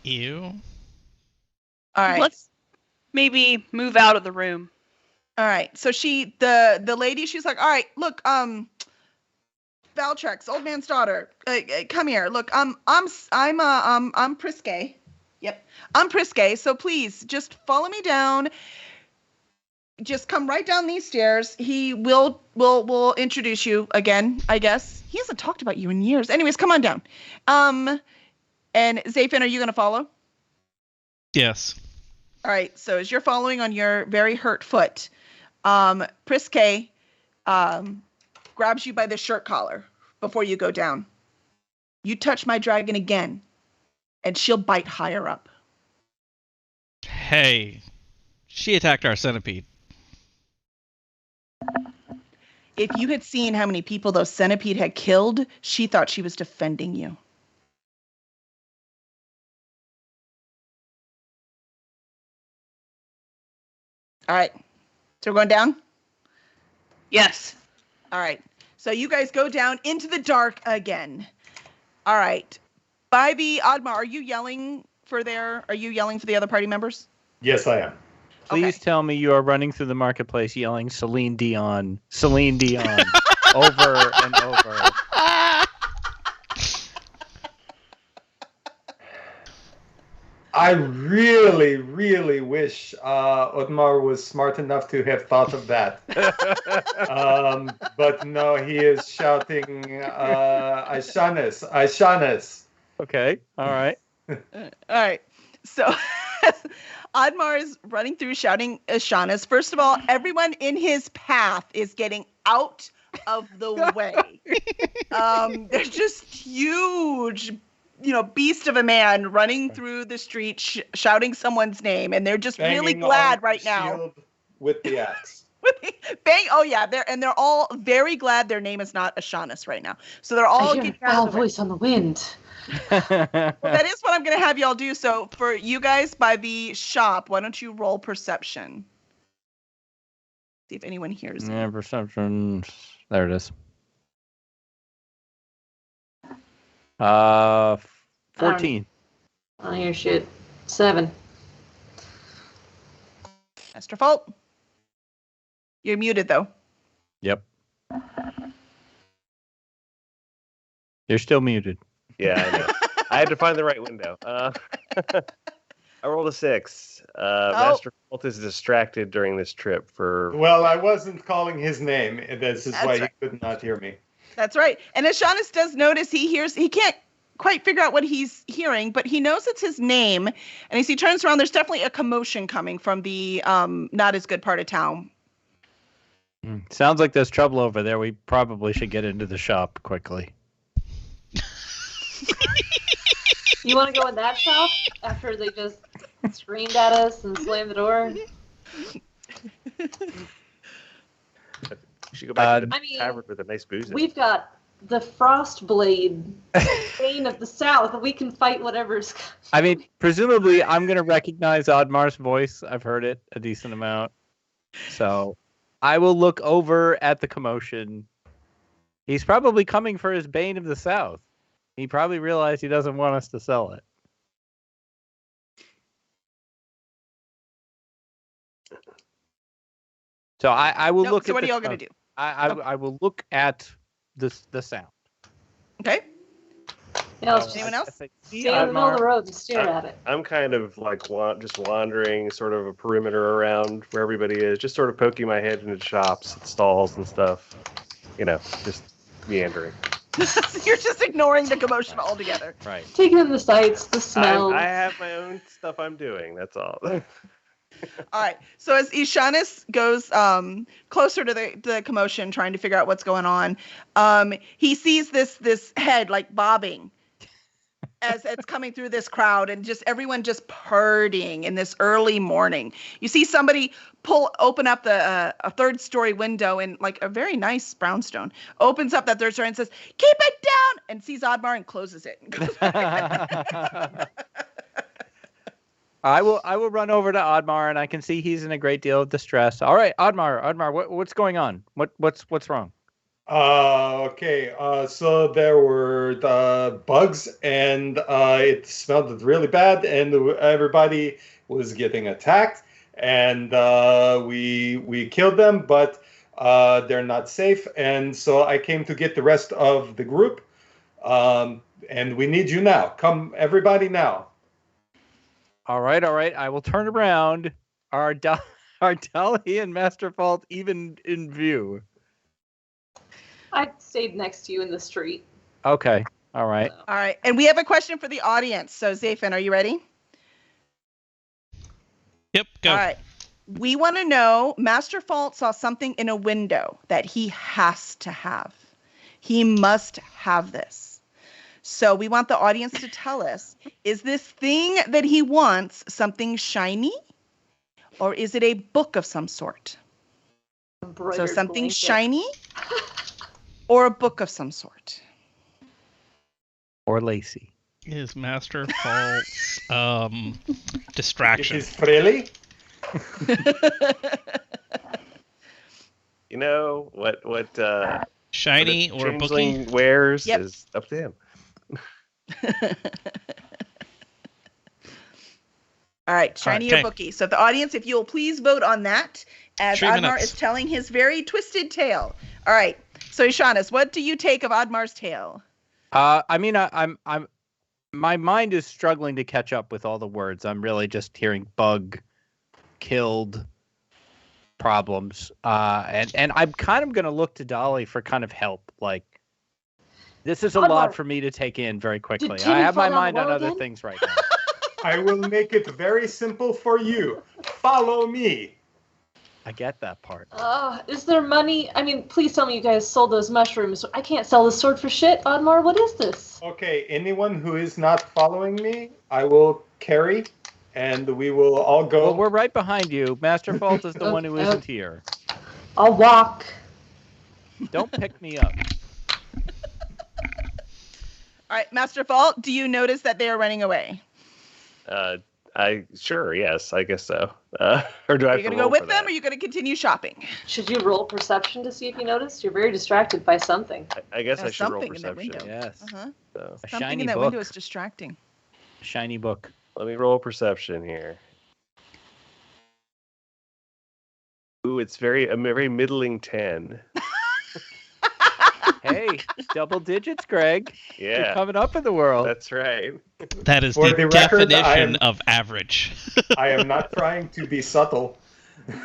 Ew. All right. Let's maybe move out of the room. All right. So the lady, she's like, all right, look, Valtrex, old man's daughter, come here. Look, I'm Prisque. Yep, I'm Prisque. So please, just follow me down. Just come right down these stairs. He will introduce you again, I guess. He hasn't talked about you in years. Anyways, come on down. And Zapin, are you gonna follow? Yes. All right. So as you're following on your very hurt foot, Prisque grabs you by the shirt collar before you go down. You touch my dragon again, and she'll bite higher up. Hey, she attacked our centipede. If you had seen how many people those centipede had killed, she thought she was defending you. All right. So we're going down? Yes. All right. So you guys go down into the dark again. All right. Bybee, Oddmar, are you yelling for the other party members? Yes, I am. Please tell me you are running through the marketplace yelling Celine Dion over and over. I really, really wish Otmar was smart enough to have thought of that. But no, he is shouting, Aishanis, Aishanis. Okay. All right. All right. So Oddmar is running through shouting Ashanas. First of all, everyone in his path is getting out of the way. They're just huge beast of a man running through the street shouting someone's name, and they're just really glad right now. With the axe. Bang! Oh yeah, they're all very glad their name is not Ashanis right now. So they're all getting out of the voice on the wind. Well, that is what I'm going to have y'all do. So for you guys by the shop, why don't you roll perception? See if anyone hears me. Yeah, perception. There it is. 14. Oh, your shit. 7. Master Fault. You're muted though. Yep. You're still muted. Yeah, I know. I had to find the right window. I rolled a 6. Master Fault is distracted during this trip for... Well, I wasn't calling his name. This is why he could not hear me. That's right. And Ashanis does notice he can't quite figure out what he's hearing, but he knows it's his name. And as he turns around, there's definitely a commotion coming from the not as good part of town. Sounds like there's trouble over there. We probably should get into the shop quickly. You want to go in that shop after they just screamed at us and slammed the door? You should go back to the tavern with a nice booze. We've got the Frostblade, Bane of the South. We can fight whatever's... I mean, presumably, I'm going to recognize Oddmar's voice. I've heard it a decent amount. So I will look over at the commotion. He's probably coming for his Bane of the South. He probably realized he doesn't want us to sell it. So I will look at... So what are y'all going to do? I will look at the sound. Okay. Anyone else? Stay in the middle of the road and stare at it. I'm kind of like just wandering sort of a perimeter around where everybody is, just sort of poking my head into shops and stalls and stuff. Just meandering. You're just ignoring the commotion altogether. Right. Taking in the sights, the smells. I have my own stuff I'm doing. That's all. All right. So as Ashanis goes closer to the commotion, trying to figure out what's going on, he sees this head like bobbing as it's coming through this crowd, and just everyone just partying in this early morning. You see somebody open up a third-story window in like a very nice brownstone. Opens up that third story and says, "Keep it down!" and sees Oddmar and closes it. And goes I will run over to Oddmar, and I can see he's in a great deal of distress. All right, Oddmar, what's going on? What's wrong? Okay. So there were the bugs, and it smelled really bad, and everybody was getting attacked, and we killed them, but they're not safe, and so I came to get the rest of the group, and we need you now. Come, everybody, now. All right. I will turn around. Are Dolly and Master Fault even in view? I stayed next to you in the street. Okay. All right. All right. And we have a question for the audience. So, Zafin, are you ready? Yep, go. All right. We want to know, Master Fault saw something in a window that he has to have. He must have this. So we want the audience to tell us, is this thing that he wants something shiny? Or is it a book of some sort? So something shiny or a book of some sort? Or Lacey. Is Master Fault's distraction. It is really? You know what shiny what or bookie wears is up to him. All right, shiny or bookie. So the audience, if you will please vote on that, as Oddmar is telling his very twisted tale. All right, so Ishanis, what do you take of Oddmar's tale? I mean, I'm my mind is struggling to catch up with all the words. I'm really just hearing bug, killed, problems, and I'm kind of going to look to Dolly for kind of help. Like, this is a lot for me to take in very quickly. I have my mind on other things right now. I will make it very simple for you. Follow me. I get that part. Is there money? I mean, please tell me you guys sold those mushrooms. I can't sell this sword for shit. Oddmar, what is this? Okay, anyone who is not following me, I will carry, and we will all go. Well, we're right behind you. Master Fault is the one who isn't here. I'll walk. Don't pick me up. All right, Master Fault, do you notice that they are running away? Yes, I guess so. Or do I? Are you going to go with them, or are you going to continue shopping? Should you roll perception to see if you noticed? You're very distracted by something. I guess I should roll something in that perception. window. Yes. Uh-huh. So, A Something shiny in that book. window is distracting. Shiny book. let me roll perception here. Ooh, it's a very middling 10. Hey, double digits, Greg. You're Yeah, coming up in the world. that's right. That is For the the record, definition of average. I am not trying to be subtle. All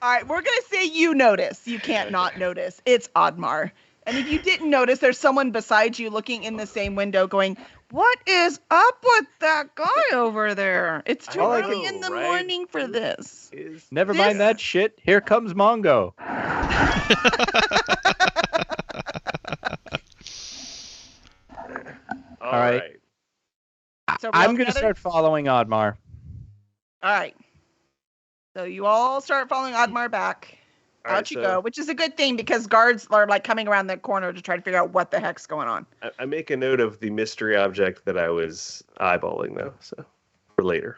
right, we're going to say you notice. You can't not notice. It's Oddmar. And if you didn't notice, there's someone beside you looking in the same window going, what is up with that guy over there? It's too I early know, in the right? morning for this. Never mind that shit. Here comes Mongo. All right. right. So we're all I'm going to together? start following Oddmar. All right. So you all start following Oddmar back. All right, Out you so go, which is a good thing because guards are like coming around the corner to try to figure out what the heck's going on. I make a note of the mystery object that I was eyeballing, though, so for later.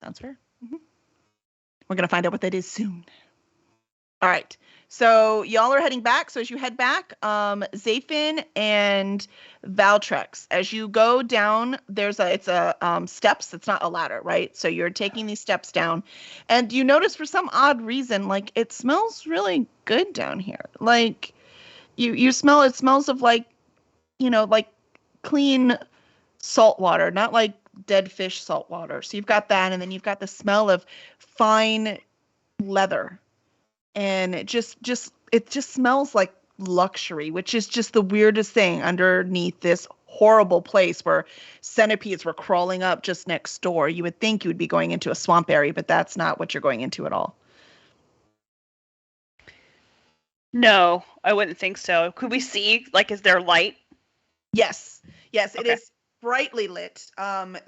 Sounds fair. We're going to find out what that is soon. All right. So y'all are heading back. So as you head back, Zafin and Valtrex, as you go down, it's a steps. It's not a ladder, right? So you're taking these steps down, and you notice for some odd reason, like it smells really good down here. Like you smell, it smells of like clean salt water, not like dead fish salt water. So you've got that, and then you've got the smell of fine leather. And it just smells like luxury, which is just the weirdest thing underneath this horrible place where centipedes were crawling up just next door. You would think you would be going into a swamp area, but that's not what you're going into at all. No, I wouldn't think so. Could we see? Like, is there light? Yes, it Okay. is brightly lit.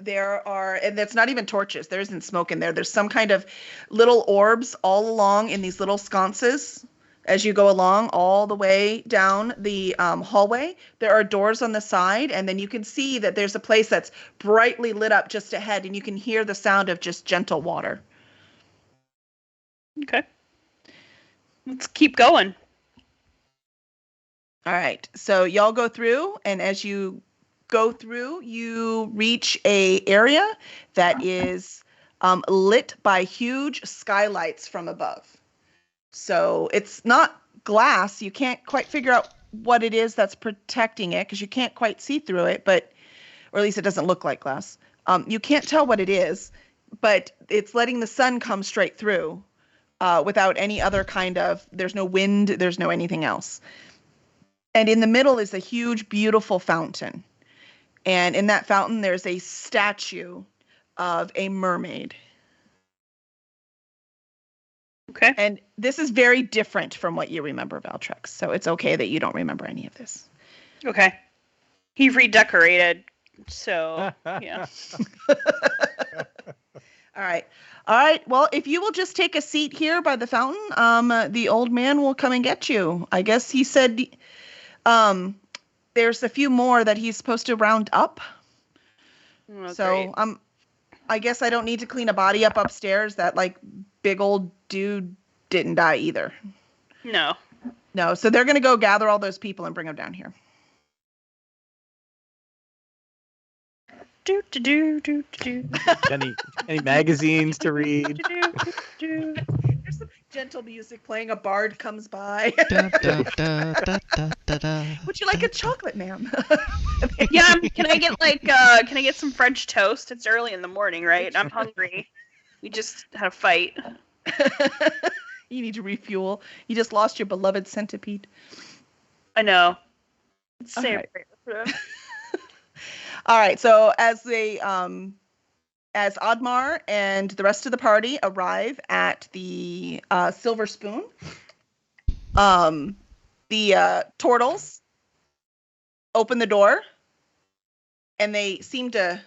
There are, and it's not even torches. There isn't smoke in there. There's some kind of little orbs all along in these little sconces. As you go along all the way down the hallway, there are doors on the side, and then you can see that there's a place that's brightly lit up just ahead, and you can hear the sound of just gentle water. Okay. Let's keep going. All right, so y'all go through, and as you go through, you reach a area that is lit by huge skylights from above. So it's not glass. You can't quite figure out what it is that's protecting it because you can't quite see through it, or at least it doesn't look like glass. You can't tell what it is, but it's letting the sun come straight through without any other there's no wind, there's no anything else. And in the middle is a huge, beautiful fountain. And in that fountain, there's a statue of a mermaid. Okay. And this is very different from what you remember, Valtrex. So it's okay that you don't remember any of this. Okay. He redecorated, so yeah. All right. Well, if you will just take a seat here by the fountain, the old man will come and get you. I guess he said there's a few more that he's supposed to round up. Oh, So great. I guess I don't need to clean a body up upstairs. That big old dude didn't die either. No. No, so they're gonna go gather all those people and bring them down here. Do do do do do Any magazines to read? do. There's some gentle music playing. A bard comes by. Da, da, da, da, da, da, da. Would you like a chocolate, ma'am? Yeah, can I get some French toast? It's early in the morning, right? I'm hungry. We just had a fight. You need to refuel. You just lost your beloved centipede. I know. Say All right. a prayer for them. All right. So as they as Oddmar and the rest of the party arrive at the Silver Spoon, the turtles open the door, and they seem to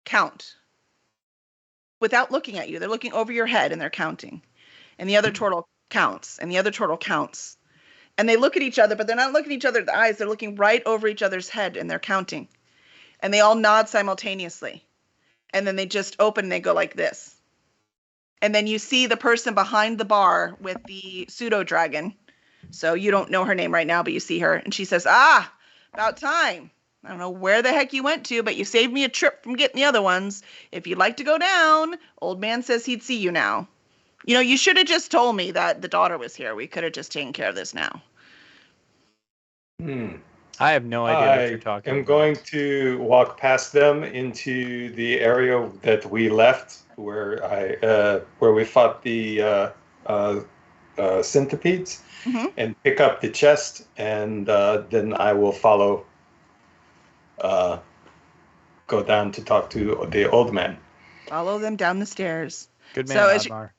count without looking at you. They're looking over your head and they're counting. And the other turtle counts, and the other turtle counts. And they look at each other, but they're not looking at each other in the eyes. They're looking right over each other's head, and they're counting. And they all nod simultaneously. And then they just open and they go like this. And then you see the person behind the bar with the pseudo dragon. So you don't know her name right now, but you see her. And she says, about time. I don't know where the heck you went to, but you saved me a trip from getting the other ones. If you'd like to go down, old man says he'd see you now. You know, you should have just told me that the daughter was here. We could have just taken care of this now. I have no idea what you're talking about. I'm going to walk past them into the area that we left, where we fought the centipedes, and pick up the chest, and then I will follow. Go down to talk to the old man. Follow them down the stairs. Good man, Oddmar.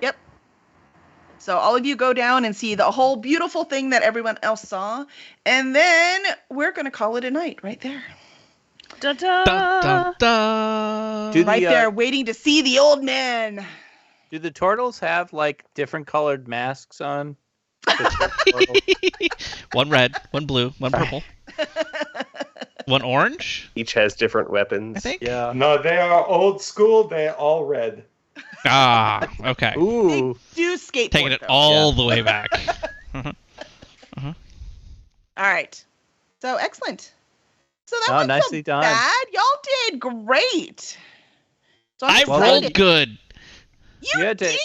Yep. So all of you go down and see the whole beautiful thing that everyone else saw. And then we're going to call it a night right there. Da-da! Dun, dun, dun. Right there, waiting to see the old man. Do the turtles have, like, different colored masks on? One red, one blue, one purple. One orange? Each has different weapons. I think. Yeah. No, they are old school. They're all red. Okay. Ooh. They do skateboard. Taking it though. all the way back. All right. So excellent. So that wasn't nicely so done. bad. Y'all did great. So I I'm rolled excited. good. You did.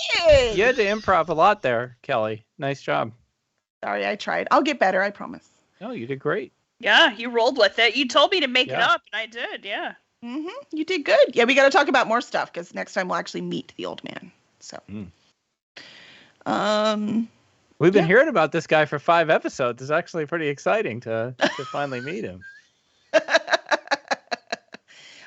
You had to improv a lot there, Kelly. Nice job. Sorry, I tried. I'll get better, I promise. No, you did great. Yeah, you rolled with it. You told me to make it Yeah. up, and I did. Yeah. You did good. Yeah, we got to talk about more stuff because next time we'll actually meet the old man. So, We've been hearing about this guy for 5 episodes. It's actually pretty exciting to finally meet him.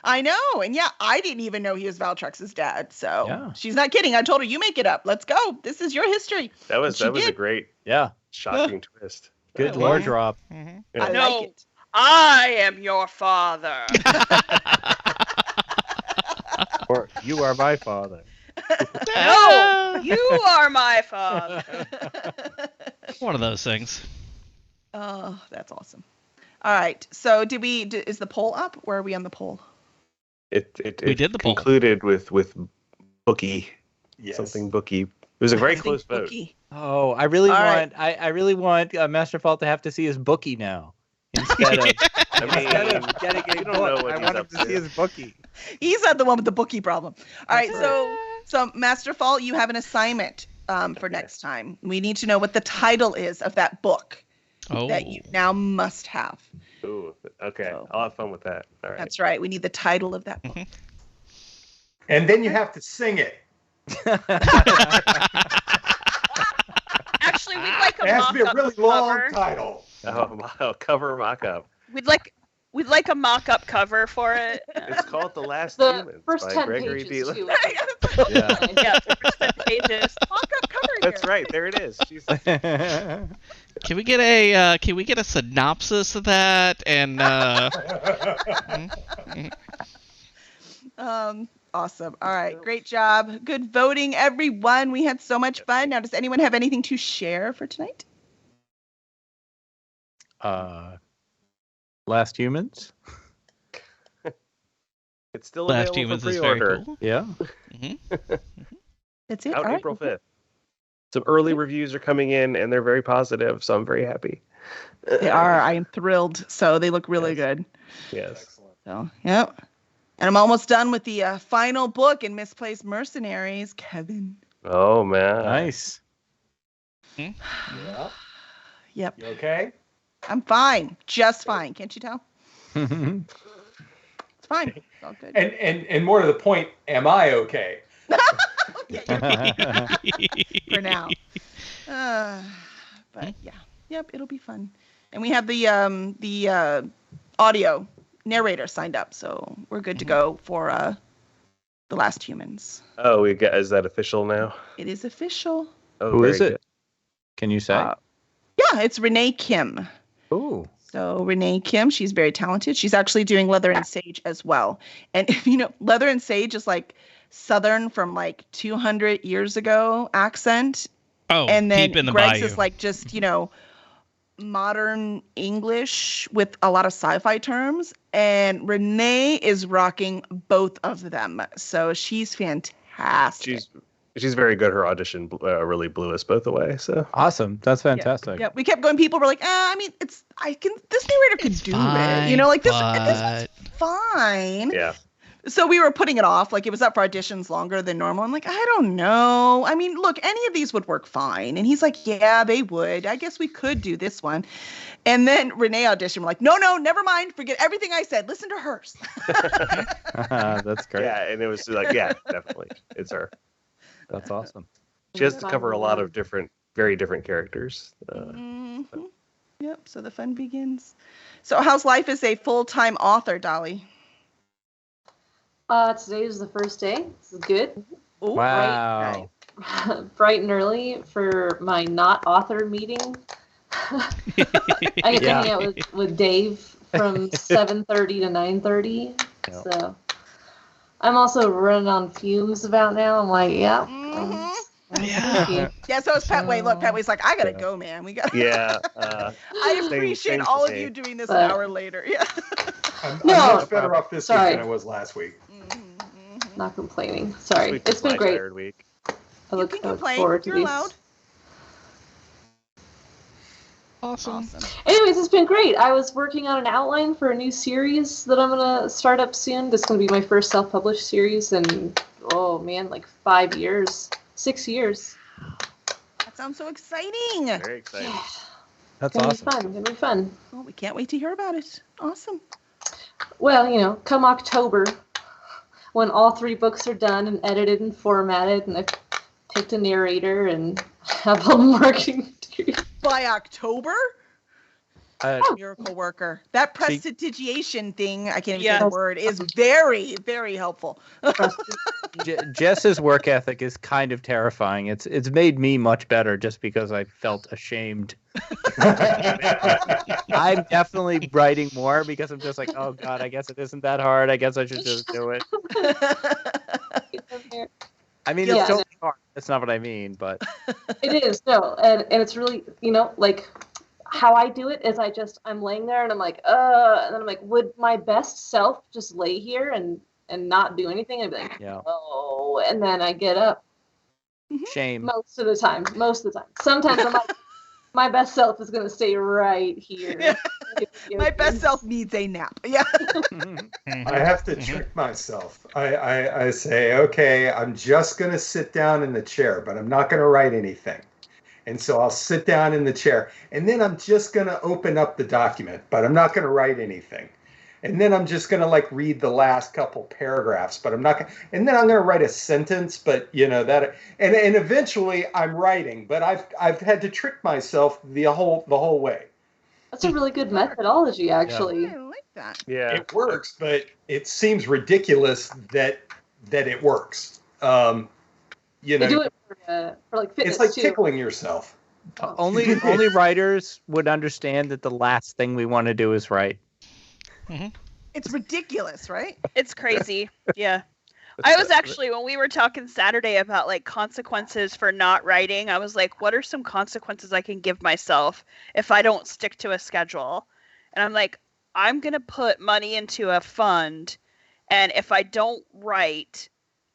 I know. And yeah, I didn't even know he was Valtrex's dad. So Yeah. she's not kidding. I told her, you make it up. Let's go. This is your history. That was And she a did. great, Yeah. shocking twist. Good lore drop. I No. like it. I am your father. Or you are my father. No, you are my father. One of those things. Oh, that's awesome. All right. So is the poll up? Where are we on the poll? We did the poll. concluded with bookie. Yes. Something bookie. It was a very close vote. Bookie. Oh, I really All want I really want Master Fault to have to see his bookie now. Instead of I mean, getting a you don't know book, what I he's want him up to to. see his bookie. He's not the one with the bookie problem. All right. So Master Fault, you have an assignment for next time. We need to know what the title is of that book that you now must have. Ooh, okay. So- I'll have fun with that. All right. That's right. We need the title of that book. And then you have to sing it. Actually, we'd like a It has to be a mock-up really long cover. title. Cover mock-up. We'd like a mock-up cover for it. It's called The Last The Humans first by 10 Gregory pages, D. too. Yeah. Yeah, the first 10 pages. Mock-up cover That's here. right. There it is. Jesus. Can we get a synopsis of that? And Awesome. All right. Great job. Good voting, everyone. We had so much fun. Now, does anyone have anything to share for tonight? Last Humans? It's still Last available Humans for is very pre-order. cool. Yeah. That's it. Out All right. April 5th. Some early reviews are coming in, and they're very positive, so I'm very happy. They are. I am thrilled. So they look really good. Yes. So, yep. And I'm almost done with the final book in Misplaced Mercenaries, Kevin. Oh, man. Nice. Yeah. Yep. You okay? I'm fine. Just fine. Can't you tell? It's fine. It's all good. And more to the point, am I okay? For now. But yeah. Yep, it'll be fun. And we have the audio narrator signed up, so we're good to go for The Last Humans. Oh, is that official now? It is official. Oh, Who is very it? Can you say? Yeah, it's Renee Kim. Ooh. So Renee Kim, she's very talented. She's actually doing Leather and Sage as well. And Leather and Sage is like Southern from like 200 years ago accent. Oh, and then deep in the Greg's bayou. is like just, modern English with a lot of sci-fi terms. And Renee is rocking both of them. So she's fantastic. She's very good. Her audition really blew us both away. So Awesome. That's fantastic. Yeah, we kept going. People were like, this narrator could do it. This is fine. yeah. So we were putting it off. Like, it was up for auditions longer than normal. I'm like, I don't know. I mean, look, any of these would work fine. And he's like, yeah, they would. I guess we could do this one. And then Renee auditioned. We're like, no, never mind. Forget everything I said. Listen to hers. That's great. Yeah, and it was like, yeah, definitely, it's her. That's awesome. She has to cover a lot of very different characters. Yep. So the fun begins. So how's life as a full-time author, Dolly? Today is the first day. This is good. Ooh, Wow. Bright and early for my not author meeting. I get to hang out with Dave from 7:30 to 9:30. Yeah. So I'm also running on fumes about now. I'm like, yeah. Yeah, so it's Petway. Look, Petway's like, I gotta go, man. We got. Yeah. I appreciate all of you doing this an hour later. Yeah. I'm much better off this week than I was last week. Not complaining. Sorry, it's been great. Week. I look forward to You're these. allowed. Awesome. Anyways, it's been great. I was working on an outline for a new series that I'm gonna start up soon. This is gonna be my first self-published series in, like 5 years, 6 years. That sounds so exciting. Very exciting. That's It's awesome. gonna be fun. Well, we can't wait to hear about it. Awesome. Well, come October, when all 3 books are done and edited and formatted, and I've picked a narrator and have all the marketing material. By October? Miracle worker. That prestidigitation thing, I can't even say the word, is very, very helpful. Jess's work ethic is kind of terrifying. It's made me much better just because I felt ashamed. I'm definitely writing more because I'm just like, oh God, I guess it isn't that hard. I guess I should just do it. I mean, it's totally hard. That's not what I mean, but it is. No, and it's really, like how I do it is I'm laying there and I'm like, and then I'm like, would my best self just lay here and not do anything? I'd be like, oh, and then I get up. Shame. Most of the time. Sometimes I'm like, my best self is gonna stay right here. My best self needs a nap. Yeah. I have to trick myself. I say, okay, I'm just gonna sit down in the chair, but I'm not gonna write anything. And so I'll sit down in the chair, and then I'm just gonna open up the document, but I'm not gonna write anything. And then I'm just gonna read the last couple paragraphs, but I'm not gonna, and then I'm gonna write a sentence, but that, and eventually I'm writing, but I've had to trick myself the whole way. That's a really good methodology, actually. I like that. Yeah. It works, but it seems ridiculous that it works. They do it for fitness. It's like too. tickling yourself. only writers would understand that the last thing we want to do is write. Mm-hmm. It's ridiculous, right? It's crazy. Yeah. I was actually, when we were talking Saturday about consequences for not writing, I was like, what are some consequences I can give myself if I don't stick to a schedule? And I'm like, I'm going to put money into a fund, and if I don't write,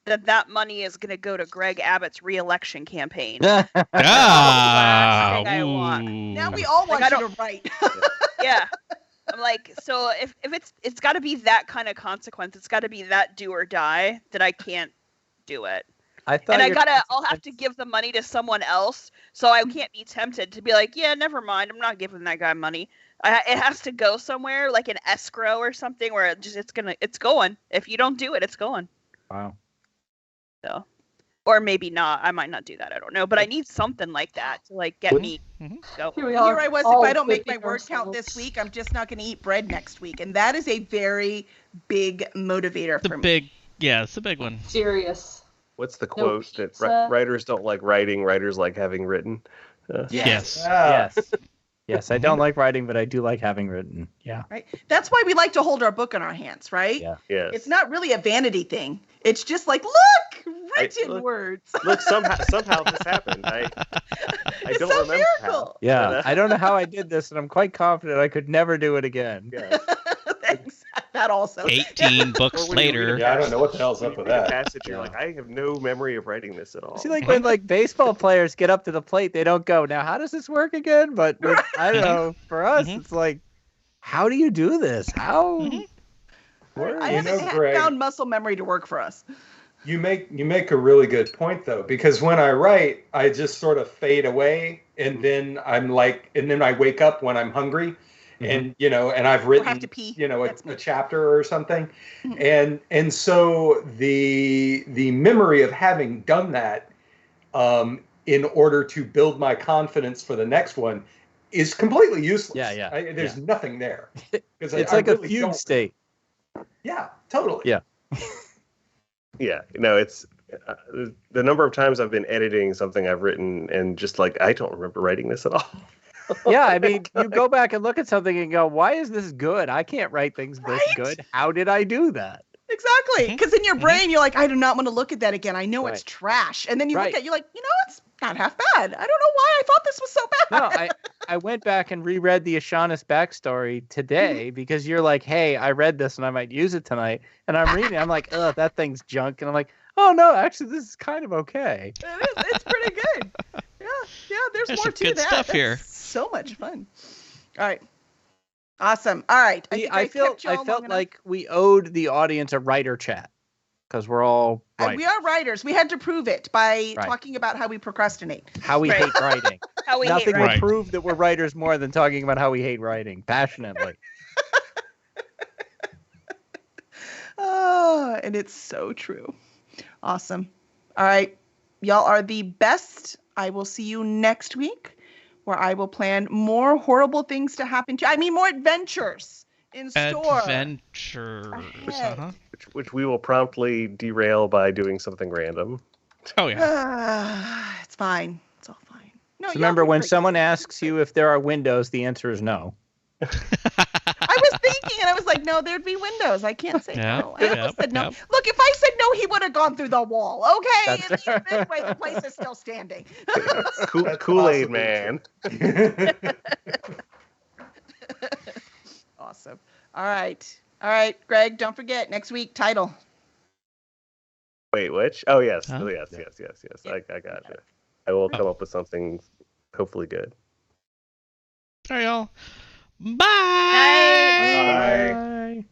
then that money is going to go to Greg Abbott's re-election campaign. That's the last thing I want. Now we all want you to write. Yeah. I'm like, so if it's got to be that kind of consequence, it's got to be that do or die, that I can't do it. I'll have to give the money to someone else, so I can't be tempted to be like, yeah, never mind, I'm not giving that guy money. It has to go somewhere like an escrow or something where it's going. If you don't do it, it's going. Wow. So Or maybe not. I might not do that. I don't know. But I need something like that to like get me going. Here we are. Here I was, if all I don't make my whipping word count ourselves. this week, I'm just not going to eat bread next week. And that is a very big motivator for me. It's a big one. Serious. What's the No quote that pizza. writers don't like writing, writers like having written? Yes. Yes. Yes, I don't like writing, but I do like having written. Yeah. Right? That's why we like to hold our book in our hands, right? Yeah. Yes. It's not really a vanity thing. It's just like, look, written words. Look, somehow this happened. I It's don't a remember miracle. Yeah. I don't know how I did this, and I'm quite confident I could never do it again. Yeah. Thanks. That also. 18 books Or when you read later. a Yeah, I don't know what the hell's up you with read a that. passage, you're like, I have no memory of writing this at all. See, like when like baseball players get up to the plate, they don't go, now how does this work again? But with, I don't know, for us, it's like, how do you do this? How? I You haven't know, Greg, found muscle memory to work for us. You make a really good point though, because when I write, I just sort of fade away, and then I wake up when I'm hungry, and and I've written have to pee. a chapter or something, and so the memory of having done that, in order to build my confidence for the next one, is completely useless. Yeah. There's nothing there. It's like a fugue state. Yeah, totally. Yeah. Yeah, it's the number of times I've been editing something I've written and just like, I don't remember writing this at all. Yeah, I mean, you go back and look at something and go, why is this good? I can't write things this good. How did I do that? Exactly. Because in your brain, you're like, I do not want to look at that again. I know it's Right. trash. And then you look Right. at it, you're like, it's not half bad. I don't know why I thought this was so bad. No, I went back and reread the Ashanis backstory today because you're like, hey, I read this and I might use it tonight. And I'm reading it. I'm like, ugh, that thing's junk. And I'm like, oh, no, actually, this is kind of okay. It is. It's pretty good. Yeah, there's more some to good that. stuff That's here. So much fun. All right. Awesome. All right. I felt like we owed the audience a writer chat because we're all writers. We are writers. We had to prove it by Right. talking about how we procrastinate. How we Right. hate writing. How we Nothing hate will writing. prove that we're writers more than talking about how we hate writing passionately. Oh, and it's so true. Awesome. All right. Y'all are the best. I will see you next week where I will plan more horrible things to happen to. I mean, more adventures in store. Adventures. Ahead. Which we will promptly derail by doing something random. Oh, yeah. It's fine. It's all fine. No, So y'all remember, did when great. someone asks you if there are windows, the answer is no. I was thinking, and I was like, no, there'd be windows. I can't say no. I almost said no. Yep. Look, if I said no, he would have gone through the wall. Okay, That's and anyway, the place is still standing. Kool-Aid possibly Man. Awesome. All right, Greg. Don't forget next week title. Wait, which? Oh, yes. Huh? Oh, yes. I got you. I will come up with something hopefully good. All right, y'all. Bye. Night. Bye. Bye.